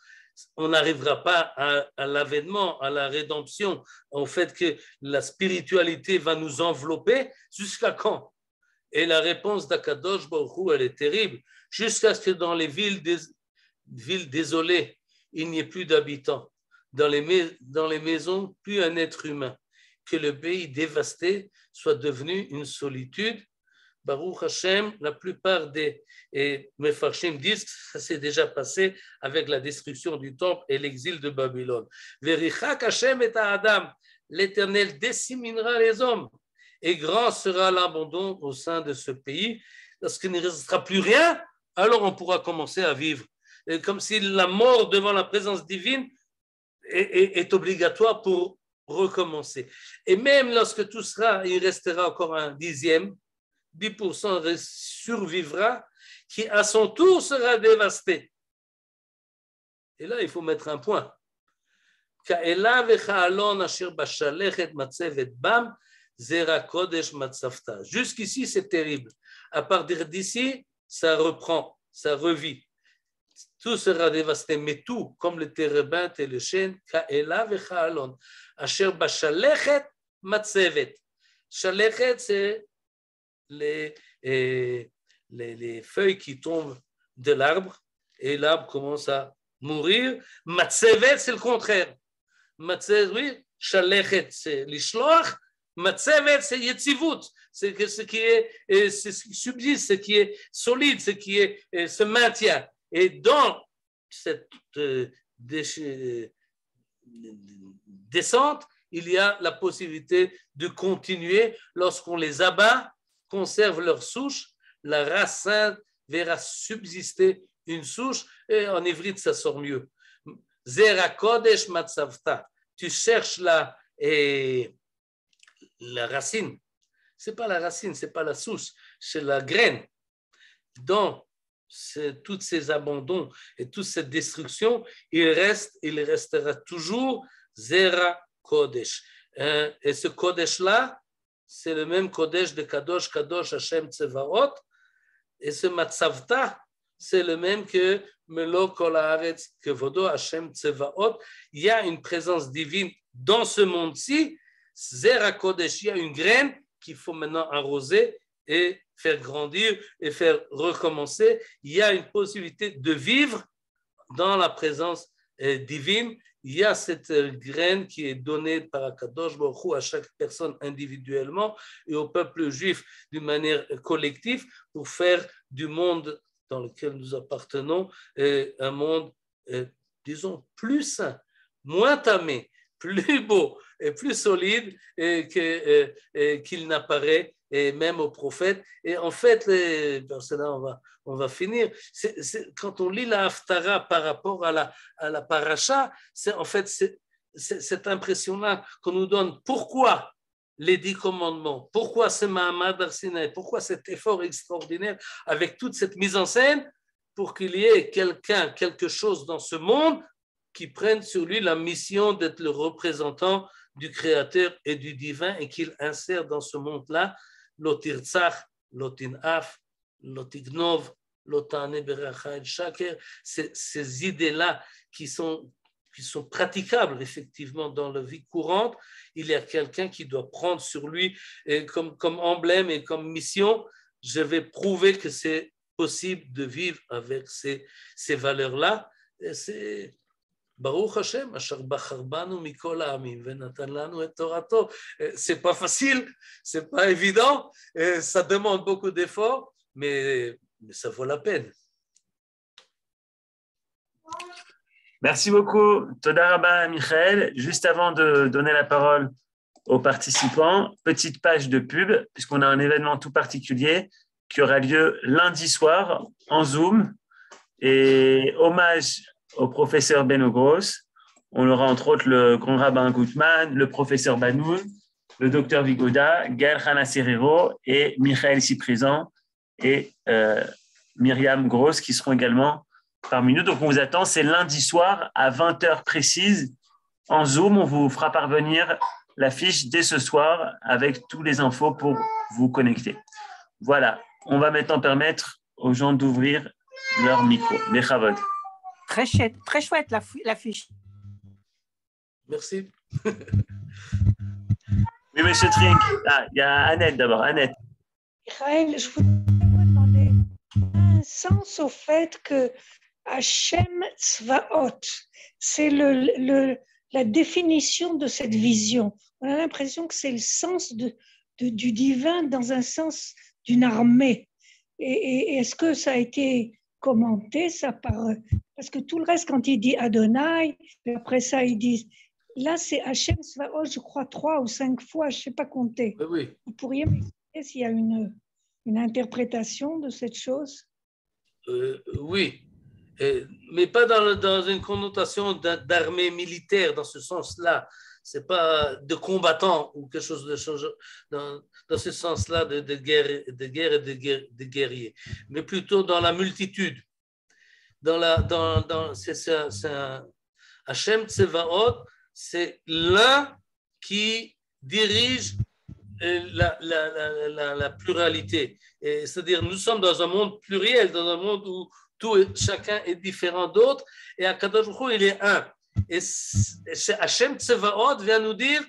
on n'arrivera pas à l'avènement, à la rédemption, au fait que la spiritualité va nous envelopper, jusqu'à quand? Et la réponse d'Akadosh Baruch Hu, elle est terrible, jusqu'à ce que dans les villes désolées, il n'y ait plus d'habitants, dans les maisons, plus un être humain, que le pays dévasté soit devenu une solitude. Baruch Hashem, la plupart des Mefarshim disent que ça s'est déjà passé avec la destruction du temple et l'exil de Babylone. Verichak Hashem et Adam, l'Éternel disséminera les hommes et grand sera l'abandon au sein de ce pays. Lorsqu'il ne restera plus rien, alors on pourra commencer à vivre. Et comme si la mort devant la présence divine est obligatoire pour recommencer. Et même lorsque tout sera, il restera encore un 10% survivra, qui à son tour sera dévasté. Et là, il faut mettre un point. Jusqu'ici, c'est terrible. À partir d'ici, ça reprend, ça revit. Tout sera dévasté, mais tout, comme le térébinthe et le chêne, Shalechet, c'est les feuilles qui tombent de l'arbre et l'arbre commence à mourir. Matsevet, c'est le contraire. Matsevet, oui, Shalechet, c'est l'ishloach. Matsevet, c'est yetzivut, c'est ce qui est subsiste, ce qui est solide, ce qui se maintient. Et dans cette descente, il y a la possibilité de continuer lorsqu'on les abat, conserve leur souche, la race sainte verra subsister une souche, et en ivrite ça sort mieux. Zera kodesh matzavta, tu cherches la racine, c'est pas la racine, c'est pas la souche, c'est la graine. Dans tous ces abandons et toute cette destruction, il restera toujours Zera Kodesh. Et ce Kodesh-là, c'est le même Kodesh de Kadosh, Kadosh, Hashem, Tsevaot. Et ce Matzavta, c'est le même que Melo Kol Haaretz, Kevodo, Hashem, Tsevaot. Il y a une présence divine dans ce monde-ci. Zera Kodesh, il y a une graine qu'il faut maintenant arroser et faire grandir et faire recommencer. Il y a une possibilité de vivre dans la présence divine. Il y a cette graine qui est donnée par Akadosh Baruch Hu à chaque personne individuellement et au peuple juif d'une manière collective pour faire du monde dans lequel nous appartenons un monde, disons, plus sain, moins tamé, plus beau et plus solide qu'il n'apparaît et même aux prophètes. Et en fait, c'est là on va finir. Quand on lit la Haftara par rapport à la paracha, c'est en fait cette impression-là qu'on nous donne. Pourquoi les 10 commandements? Pourquoi ce Mahamad Har Sinaï? Pourquoi cet effort extraordinaire avec toute cette mise en scène pour qu'il y ait quelque chose dans ce monde qui prenne sur lui la mission d'être le représentant du Créateur et du Divin et qu'il insère dans ce monde-là l'otirtzach, l'otinaf, l'otignov, l'otane beracha el shaker, ces idées-là qui sont praticables effectivement dans la vie courante. Il y a quelqu'un qui doit prendre sur lui comme emblème et comme mission, je vais prouver que c'est possible de vivre avec ces valeurs-là. Et c'est Baruch Hashem, asher bachar banu mikol ha'amim venatan lanu et torato. C'est pas facile, c'est pas évident, ça demande beaucoup d'efforts, mais ça vaut la peine. Merci beaucoup, Toda Rabba Michael. Juste avant de donner la parole aux participants, petite page de pub, puisqu'on a un événement tout particulier qui aura lieu lundi soir en Zoom. Et hommage au professeur Beno Gross. On aura entre autres le grand rabbin Gutman, le professeur Banoun, le docteur Vigoda, Gaël Hana Serrero et Michael ici présent et Myriam Gross qui seront également parmi nous. Donc on vous attend, c'est lundi soir à 20h précise en Zoom. On vous fera parvenir l'affiche dès ce soir avec tous les infos pour vous connecter. Voilà, on va maintenant permettre aux gens d'ouvrir leur micro. Bechavod. Très chouette l'affiche. Merci. Oui, monsieur Trink. Ah, il y a Annette d'abord. Annette. Michael, je voudrais vous demander un sens au fait que Hachem Tzvaot, c'est la définition de cette vision. On a l'impression que c'est le sens du divin dans un sens d'une armée. Et est-ce que ça a été commenté ça parce que tout le reste, quand il dit Adonai, et après ça, il dit. Là, c'est Hachem Tzvaot, je crois 3 ou 5 fois, je ne sais pas compter. Oui. Vous pourriez m'expliquer s'il y a une interprétation de cette chose? Oui, mais pas dans une connotation d'armée militaire, dans ce sens-là. Ce n'est pas de combattants ou quelque chose dans ce sens-là de guerre et de guerriers, mais plutôt dans la multitude. C'est Hachem Tzvaot, c'est l'un qui dirige la pluralité. C'est-à-dire, nous sommes dans un monde pluriel, dans un monde où chacun est différent d'autres, et Akadosh Baruch Hu, il est un. Et Hachem Tzvaot vient nous dire,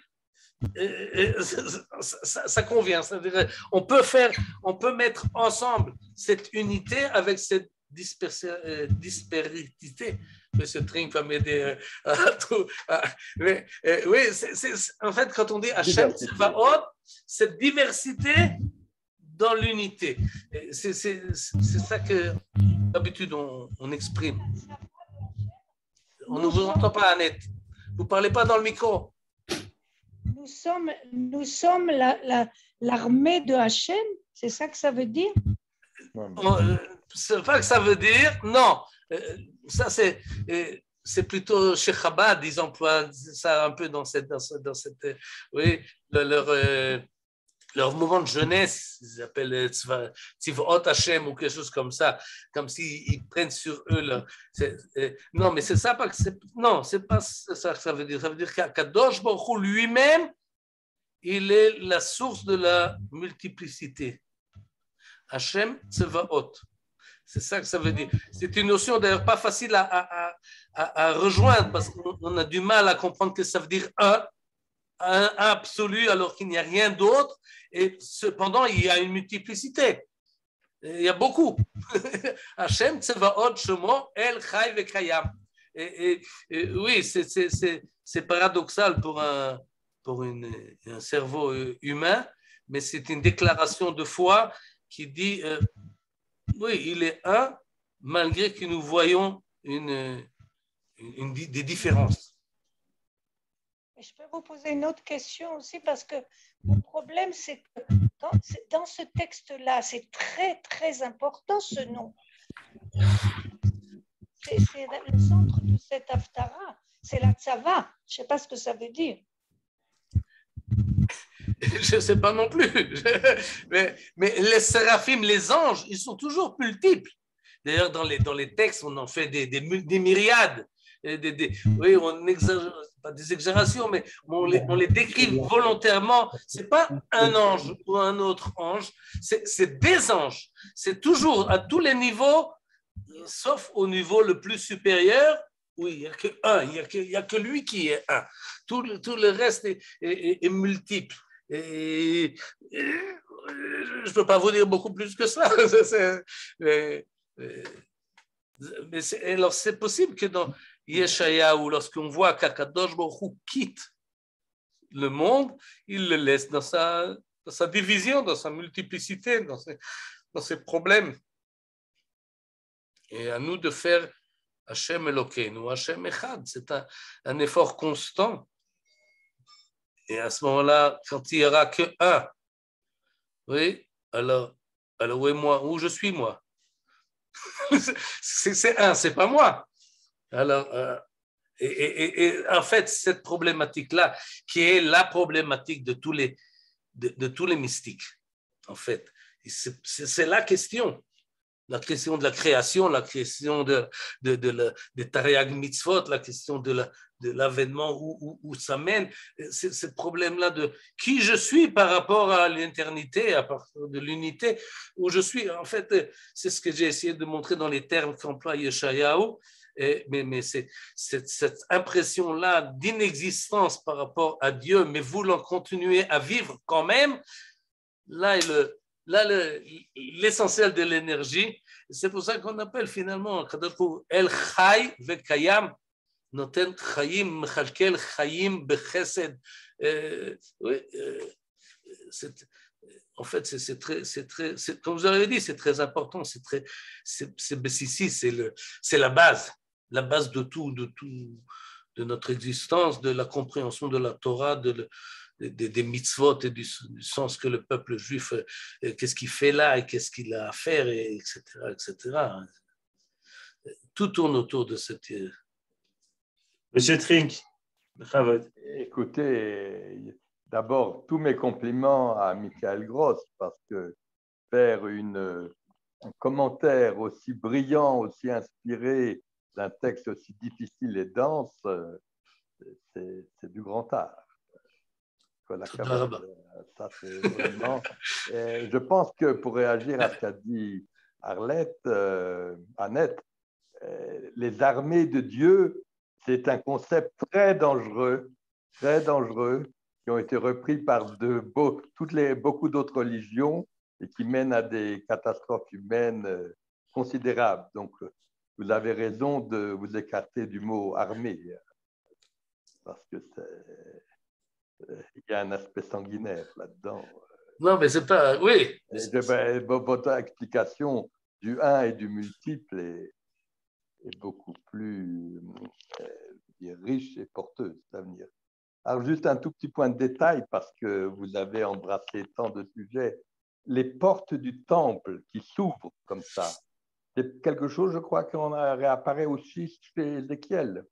ça convient. C'est-à-dire, on peut mettre ensemble cette unité avec cette disparité. Monsieur Trink va m'aider à tout. Oui, en fait, quand on dit Hachem Tzvaot, cette diversité dans l'unité. C'est ça que d'habitude on exprime. On ne vous entend pas, Annette. Vous ne parlez pas dans le micro. Nous sommes l'armée de Hachem, c'est ça que ça veut dire? C'est pas que ça veut dire, non. Ça, c'est plutôt chez Chabad, ils emploient ça un peu dans cette oui, leur mouvement de jeunesse, ils appellent Tzivot Hashem ou quelque chose comme ça, comme s'ils prennent sur eux. Non, mais c'est ça pas que c'est pas ça que ça veut dire. Ça veut dire qu'Akadosh Baruch Hu lui-même, il est la source de la multiplicité. Hachem Tzvaot. C'est ça que ça veut dire. C'est une notion d'ailleurs pas facile à rejoindre parce qu'on a du mal à comprendre que ça veut dire un absolu alors qu'il n'y a rien d'autre et cependant il y a une multiplicité. Il y a beaucoup. Hachem Tzvaot Shemo El Chai Vekayam. Oui, c'est paradoxal pour un cerveau humain, mais c'est une déclaration de foi qui dit oui, il est un, malgré que nous voyons des différences. Je peux vous poser une autre question aussi, parce que mon problème, c'est que Dans ce texte-là, c'est très, très important ce nom. C'est le centre de cette Haftara, c'est la Tzava. Je ne sais pas ce que ça veut dire. Je ne sais pas non plus. Mais les séraphim, les anges, ils sont toujours multiples. D'ailleurs, dans les textes, on en fait des myriades. Oui, on exagère, pas des exagérations, mais on les décrit volontairement. Ce n'est pas un ange ou un autre ange, c'est des anges. C'est toujours à tous les niveaux, sauf au niveau le plus supérieur, oui, il n'y a que un, il n'y a que lui qui est un. Tout le reste est multiple. Et je ne peux pas vous dire beaucoup plus que ça. Alors, c'est possible que dans Yeshayahu, lorsqu'on voit qu'Akadosh Baruch Hu quitte le monde, il le laisse dans sa division, dans sa multiplicité, dans ses problèmes. Et à nous de faire Hashem Elokeinu, Hashem Echad. C'est un effort constant. Et à ce moment-là, quand il n'y aura que un, oui, alors où est moi? Où je suis moi? C'est un, c'est pas moi. Alors, et en fait, cette problématique-là, qui est la problématique de tous les mystiques, en fait, c'est la question de la création, la question de Tariag Mitzvot, la question de l'avènement où ça mène, ce problème-là de qui je suis par rapport à l'éternité, à partir de l'unité, où je suis. En fait, c'est ce que j'ai essayé de montrer dans les termes qu'emploie Yeshayahu, mais c'est cette impression-là d'inexistence par rapport à Dieu, mais voulant continuer à vivre quand même, là l'essentiel de l'énergie. C'est pour ça qu'on appelle finalement El Chai Vekayam, Noten Chayim, Mechalkel Chayim Bechesed. En fait, c'est très, comme vous avez dit, c'est très important. C'est Bessissi, c'est la base de tout, de notre existence, de la compréhension de la Torah, des mitzvot et du sens que le peuple juif, qu'est-ce qu'il fait là et qu'est-ce qu'il a à faire, etc., etc. Tout tourne autour de cette... Monsieur Trink, écoutez, d'abord, tous mes compliments à Michael Gross, parce que faire un commentaire aussi brillant, aussi inspiré d'un texte aussi difficile et dense, c'est du grand art. Ça, c'est vraiment... je pense que pour réagir à ce qu'a dit Annette, les armées de Dieu, c'est un concept très dangereux, qui ont été repris par beaucoup d'autres religions et qui mènent à des catastrophes humaines considérables. Donc, vous avez raison de vous écarter du mot armée, parce que il y a un aspect sanguinaire là-dedans. Non, mais c'est pas... Oui. Votre explication du un et du multiple est beaucoup plus riche et porteuse d'avenir. Alors, juste un tout petit point de détail, parce que vous avez embrassé tant de sujets. Les portes du temple qui s'ouvrent comme ça, c'est quelque chose, je crois, qu'on réapparaît aussi chez Ézéchiel.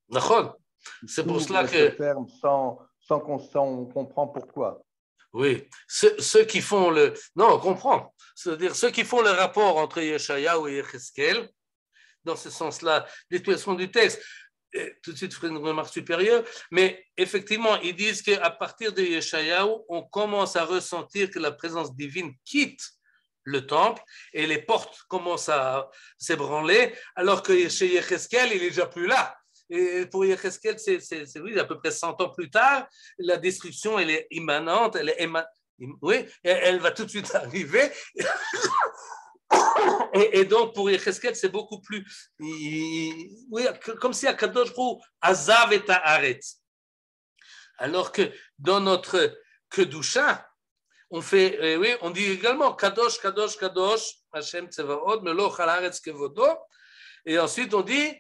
D'accord. C'est pour cela que... ferme sans qu'on comprend pourquoi. Oui, ceux qui font le... Non, on comprend. C'est-à-dire ceux qui font le rapport entre Yeshayahu et Yecheskel, dans ce sens-là, l'explication du texte, tout de suite, je ferai une remarque supérieure, mais effectivement, ils disent qu'à partir de Yeshayahu, on commence à ressentir que la présence divine quitte le temple et les portes commencent à s'ébranler, alors que chez Yecheskel, il n'est déjà plus là. Et pour Yecheskel, c'est oui, à peu près 100 ans plus tard, la destruction, elle est immanente, oui, elle va tout de suite arriver. Et donc, pour Yecheskel, c'est beaucoup plus... Oui, comme si Akadosh Baruch Hu azav et haaretz. Alors que dans notre Kedusha, on fait, oui, on dit également Kadosh, Kadosh, Kadosh, Hashem Tsevaot, Meloch al haaretz kevodo. Et ensuite, on dit...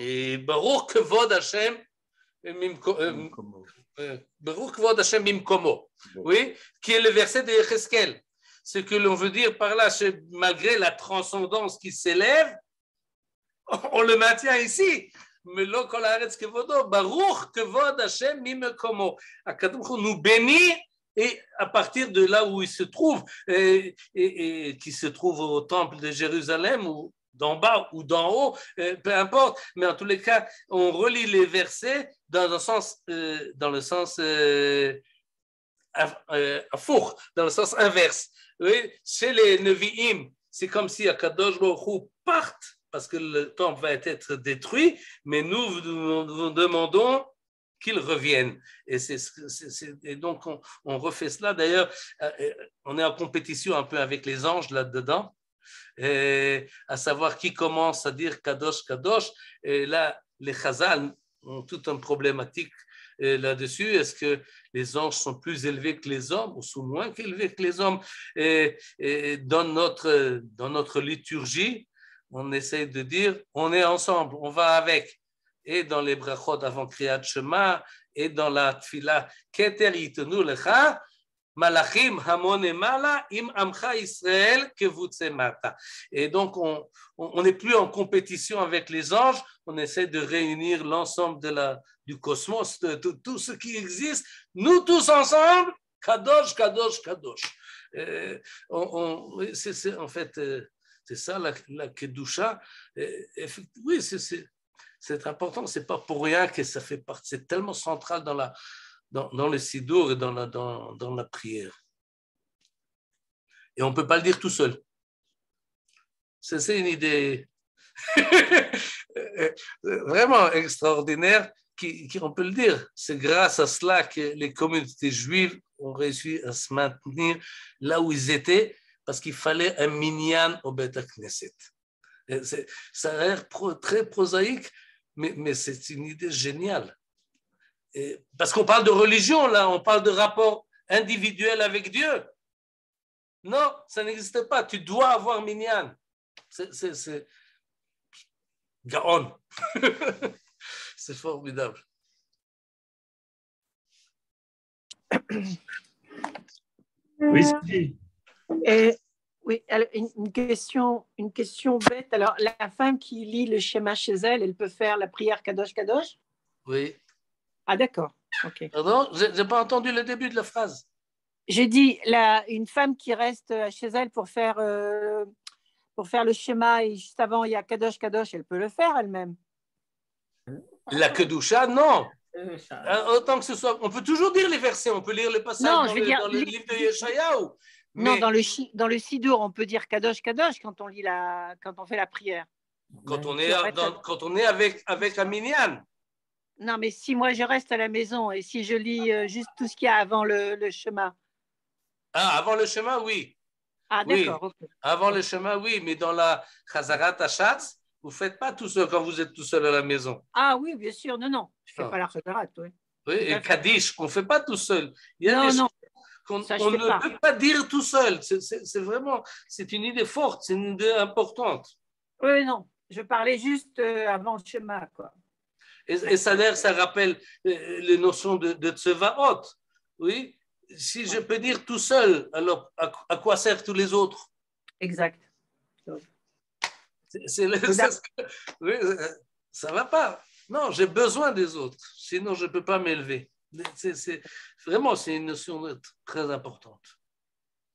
Et Baruch Kevod Hashem Baruch Kvod Hashem Mimkomo, oui, qui est le verset de Yecheskel. Ce que l'on veut dire par là, c'est malgré la transcendance qui s'élève, on le maintient ici. Mais lo kol haaretz kevodo, Baruch Kvod Hashem Mimkomo. Akadosh Baruch Hu nous bénit, et à partir de là où il se trouve, et qui se trouve au temple de Jérusalem, ou d'en bas ou d'en haut, peu importe, mais en tous les cas, on relit les versets dans le sens dans le sens inverse. Oui, chez les Nevi'im, c'est comme si Akadosh Baruch Hu parte, parce que le temple va être détruit, mais nous demandons qu'il revienne. Et donc, on refait cela. D'ailleurs, on est en compétition un peu avec les anges là-dedans, à savoir qui commence à dire Kadosh, Kadosh. Et là, les Chazal ont toute une problématique là-dessus. Est-ce que les anges sont plus élevés que les hommes ou sont moins élevés que les hommes? Et dans notre liturgie, on essaie de dire on est ensemble, on va avec. Et dans les brachot avant Kriyat Shema, et dans la tfila Keter yitenu lecha, Malachim hamon emala im amcha Israël kevutse mata. Et donc, on n'est plus en compétition avec les anges, on essaie de réunir l'ensemble du cosmos, de tout ce qui existe, nous tous ensemble, Kadosh, Kadosh, Kadosh. En fait, c'est ça la Kedusha. Oui, c'est important, c'est pas pour rien que ça fait partie, c'est tellement central dans le Sidour et dans la prière. Et on ne peut pas le dire tout seul. C'est une idée vraiment extraordinaire on peut le dire. C'est grâce à cela que les communautés juives ont réussi à se maintenir là où ils étaient, parce qu'il fallait un minyan au Beit HaKnesset. Ça a l'air très prosaïque, mais c'est une idée géniale. Parce qu'on parle de religion, là, on parle de rapport individuel avec Dieu. Non, ça n'existe pas. Tu dois avoir minyan. C'est Gaon. C'est formidable. Oui, c'est... Oui, alors, une question bête. Alors, la femme qui lit le schéma chez elle, elle peut faire la prière Kadosh Kadosh? Oui. Ah, d'accord. Ok. Pardon, je n'ai pas entendu le début de la phrase. J'ai dit, une femme qui reste chez elle pour faire le schéma et juste avant, il y a Kadosh Kadosh, elle peut le faire elle-même. La Kedusha, non. Autant que ce soit, on peut toujours dire les versets, on peut lire les passages dans le livre de Yeshayahu. Non, dans le Sidour, on peut dire Kadosh Kadosh quand on fait la prière. Quand on est avec un minyan. Non, mais si moi je reste à la maison et si je lis juste tout ce qu'il y a avant le chemin. Ah, avant le chemin, oui. Ah, d'accord. Oui. Okay. Avant le chemin, oui, mais dans la Chazarat Hashatz, vous ne faites pas tout seul quand vous êtes tout seul à la maison. Ah oui, bien sûr. Non. Je ne fais pas la Chazarat, oui. Oui, et Kaddish, on ne fait pas tout seul. Il y a non, des non. On ne peut pas dire tout seul. C'est une idée forte, c'est une idée importante. Oui, non. Je parlais juste avant le chemin, quoi. Et ça rappelle les notions de Tsevaot. Oui. Si je peux dire tout seul, alors à quoi servent tous les autres? Exact. Oui, ça ne va pas. Non, j'ai besoin des autres. Sinon, je ne peux pas m'élever. Vraiment, c'est une notion très importante.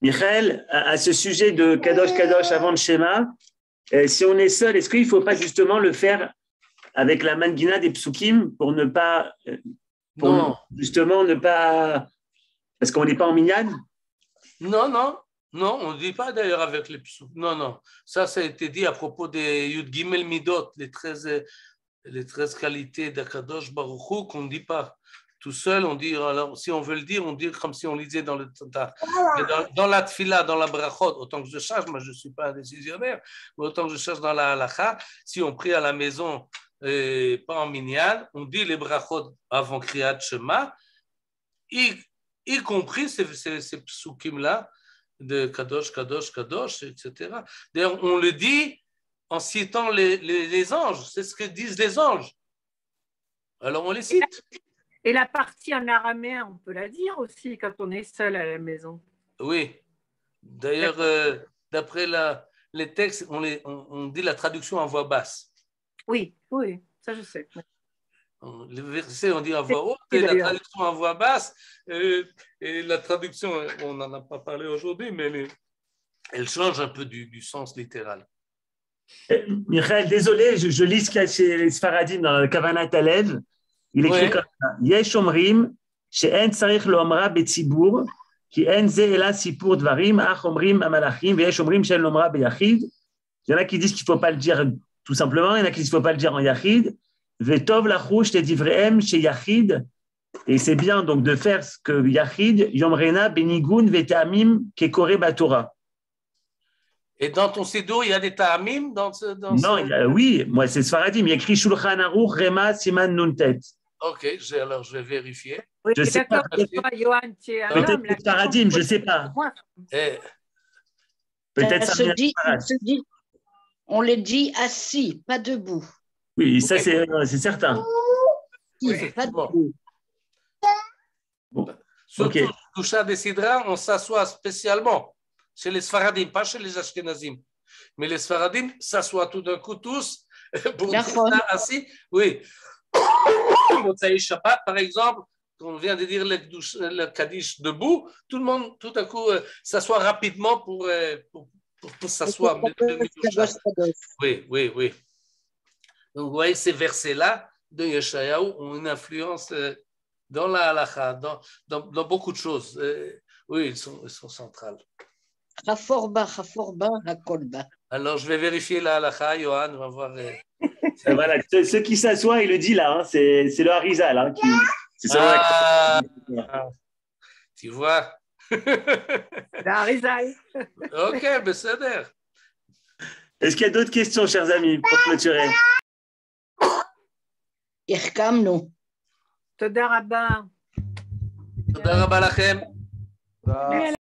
Michael, à ce sujet de Kadosh Kadosh avant le schéma, si on est seul, est-ce qu'il ne faut pas justement le faire avec la mangina des psukim pour ne pas, justement ne pas, parce qu'on n'est pas en minyan? Non, on ne dit pas d'ailleurs avec les psukim. Non, ça a été dit à propos des Yud Gimel Midot, les 13 qualités d'Akadosh Baruch Hu, qu'on ne dit pas tout seul. On dit, alors si on veut le dire, on dit comme si on lisait dans la tfila, dans la brachot, autant que je cherche, moi je ne suis pas un décisionnaire, mais autant que je cherche dans la halakha, si on prie à la maison, pas en minyan, on dit les brachot avant Kriyat Shema, y compris ces psukim-là de Kadosh, Kadosh, Kadosh, etc. D'ailleurs, on le dit en citant les anges, c'est ce que disent les anges. Alors on les cite. Et la partie en araméen, on peut la dire aussi quand on est seul à la maison. Oui. D'ailleurs, d'après les textes, on dit la traduction en voix basse. Oui, oui, ça je sais. Les versets, on dit en voix haute, et la traduction en voix basse, et la traduction, on n'en a pas parlé aujourd'hui, mais elle change un peu du sens littéral. Michael, désolé, je lis ce qu'il y a chez les Sfaradim dans le Kavanat Alev. Il écrit comme ça. Yesh omrim, she'en tzarich lo'omra betzibur, ki en ze ela sipur dvarim, ach omrim amalachim, veyesh omrim she'en lo'omra beyachid. Il y en a qui disent qu'il ne faut pas le dire tout simplement, il y en a qui disent qu'il ne faut pas le dire en yachid. Vetov lachouch te divrehem chez yachid. Et c'est bien donc de faire ce que yachid, yomrena benigun vetamim kekore batora. Et dans ton Sidour, il y a des ta'amim Non, oui, moi c'est Sfaradim. Il y a écrit Shulchan Aruch Rema Siman Nuntet. Ok, alors je vais vérifier. Oui, Je sais pas. Johan, tu es un Peut-être homme. c'est Sfaradim, je ne sais pas. Peut-être ça se dit, on les dit assis, pas debout. Oui, ça c'est certain. Oui, pas debout. Bon. Surtout, Okay. Doucha des Sidra, on s'assoit spécialement chez les Sfaradim, pas chez les Ashkenazim. Mais les Sfaradim s'assoient tout d'un coup tous pour dire ça assis. Oui. Motsai Shabbat, par exemple, quand on vient de dire le Kaddish debout, tout le monde, tout à coup, s'assoit rapidement pour s'asseoir. Oui. Donc, vous voyez, ces versets-là de Yeshayahu ont une influence dans la halakha, dans beaucoup de choses. Oui, ils sont centrales. Alors, je vais vérifier la halakha, Johan, on va voir. Voilà, ceux qui s'assoient, il le dit là, hein, c'est le Harizal. Hein, tu vois. Le Harizal. Ok, besséder. Est-ce qu'il y a d'autres questions, chers amis, pour clôturer? Toda Rabba. Toda Rabba lachem.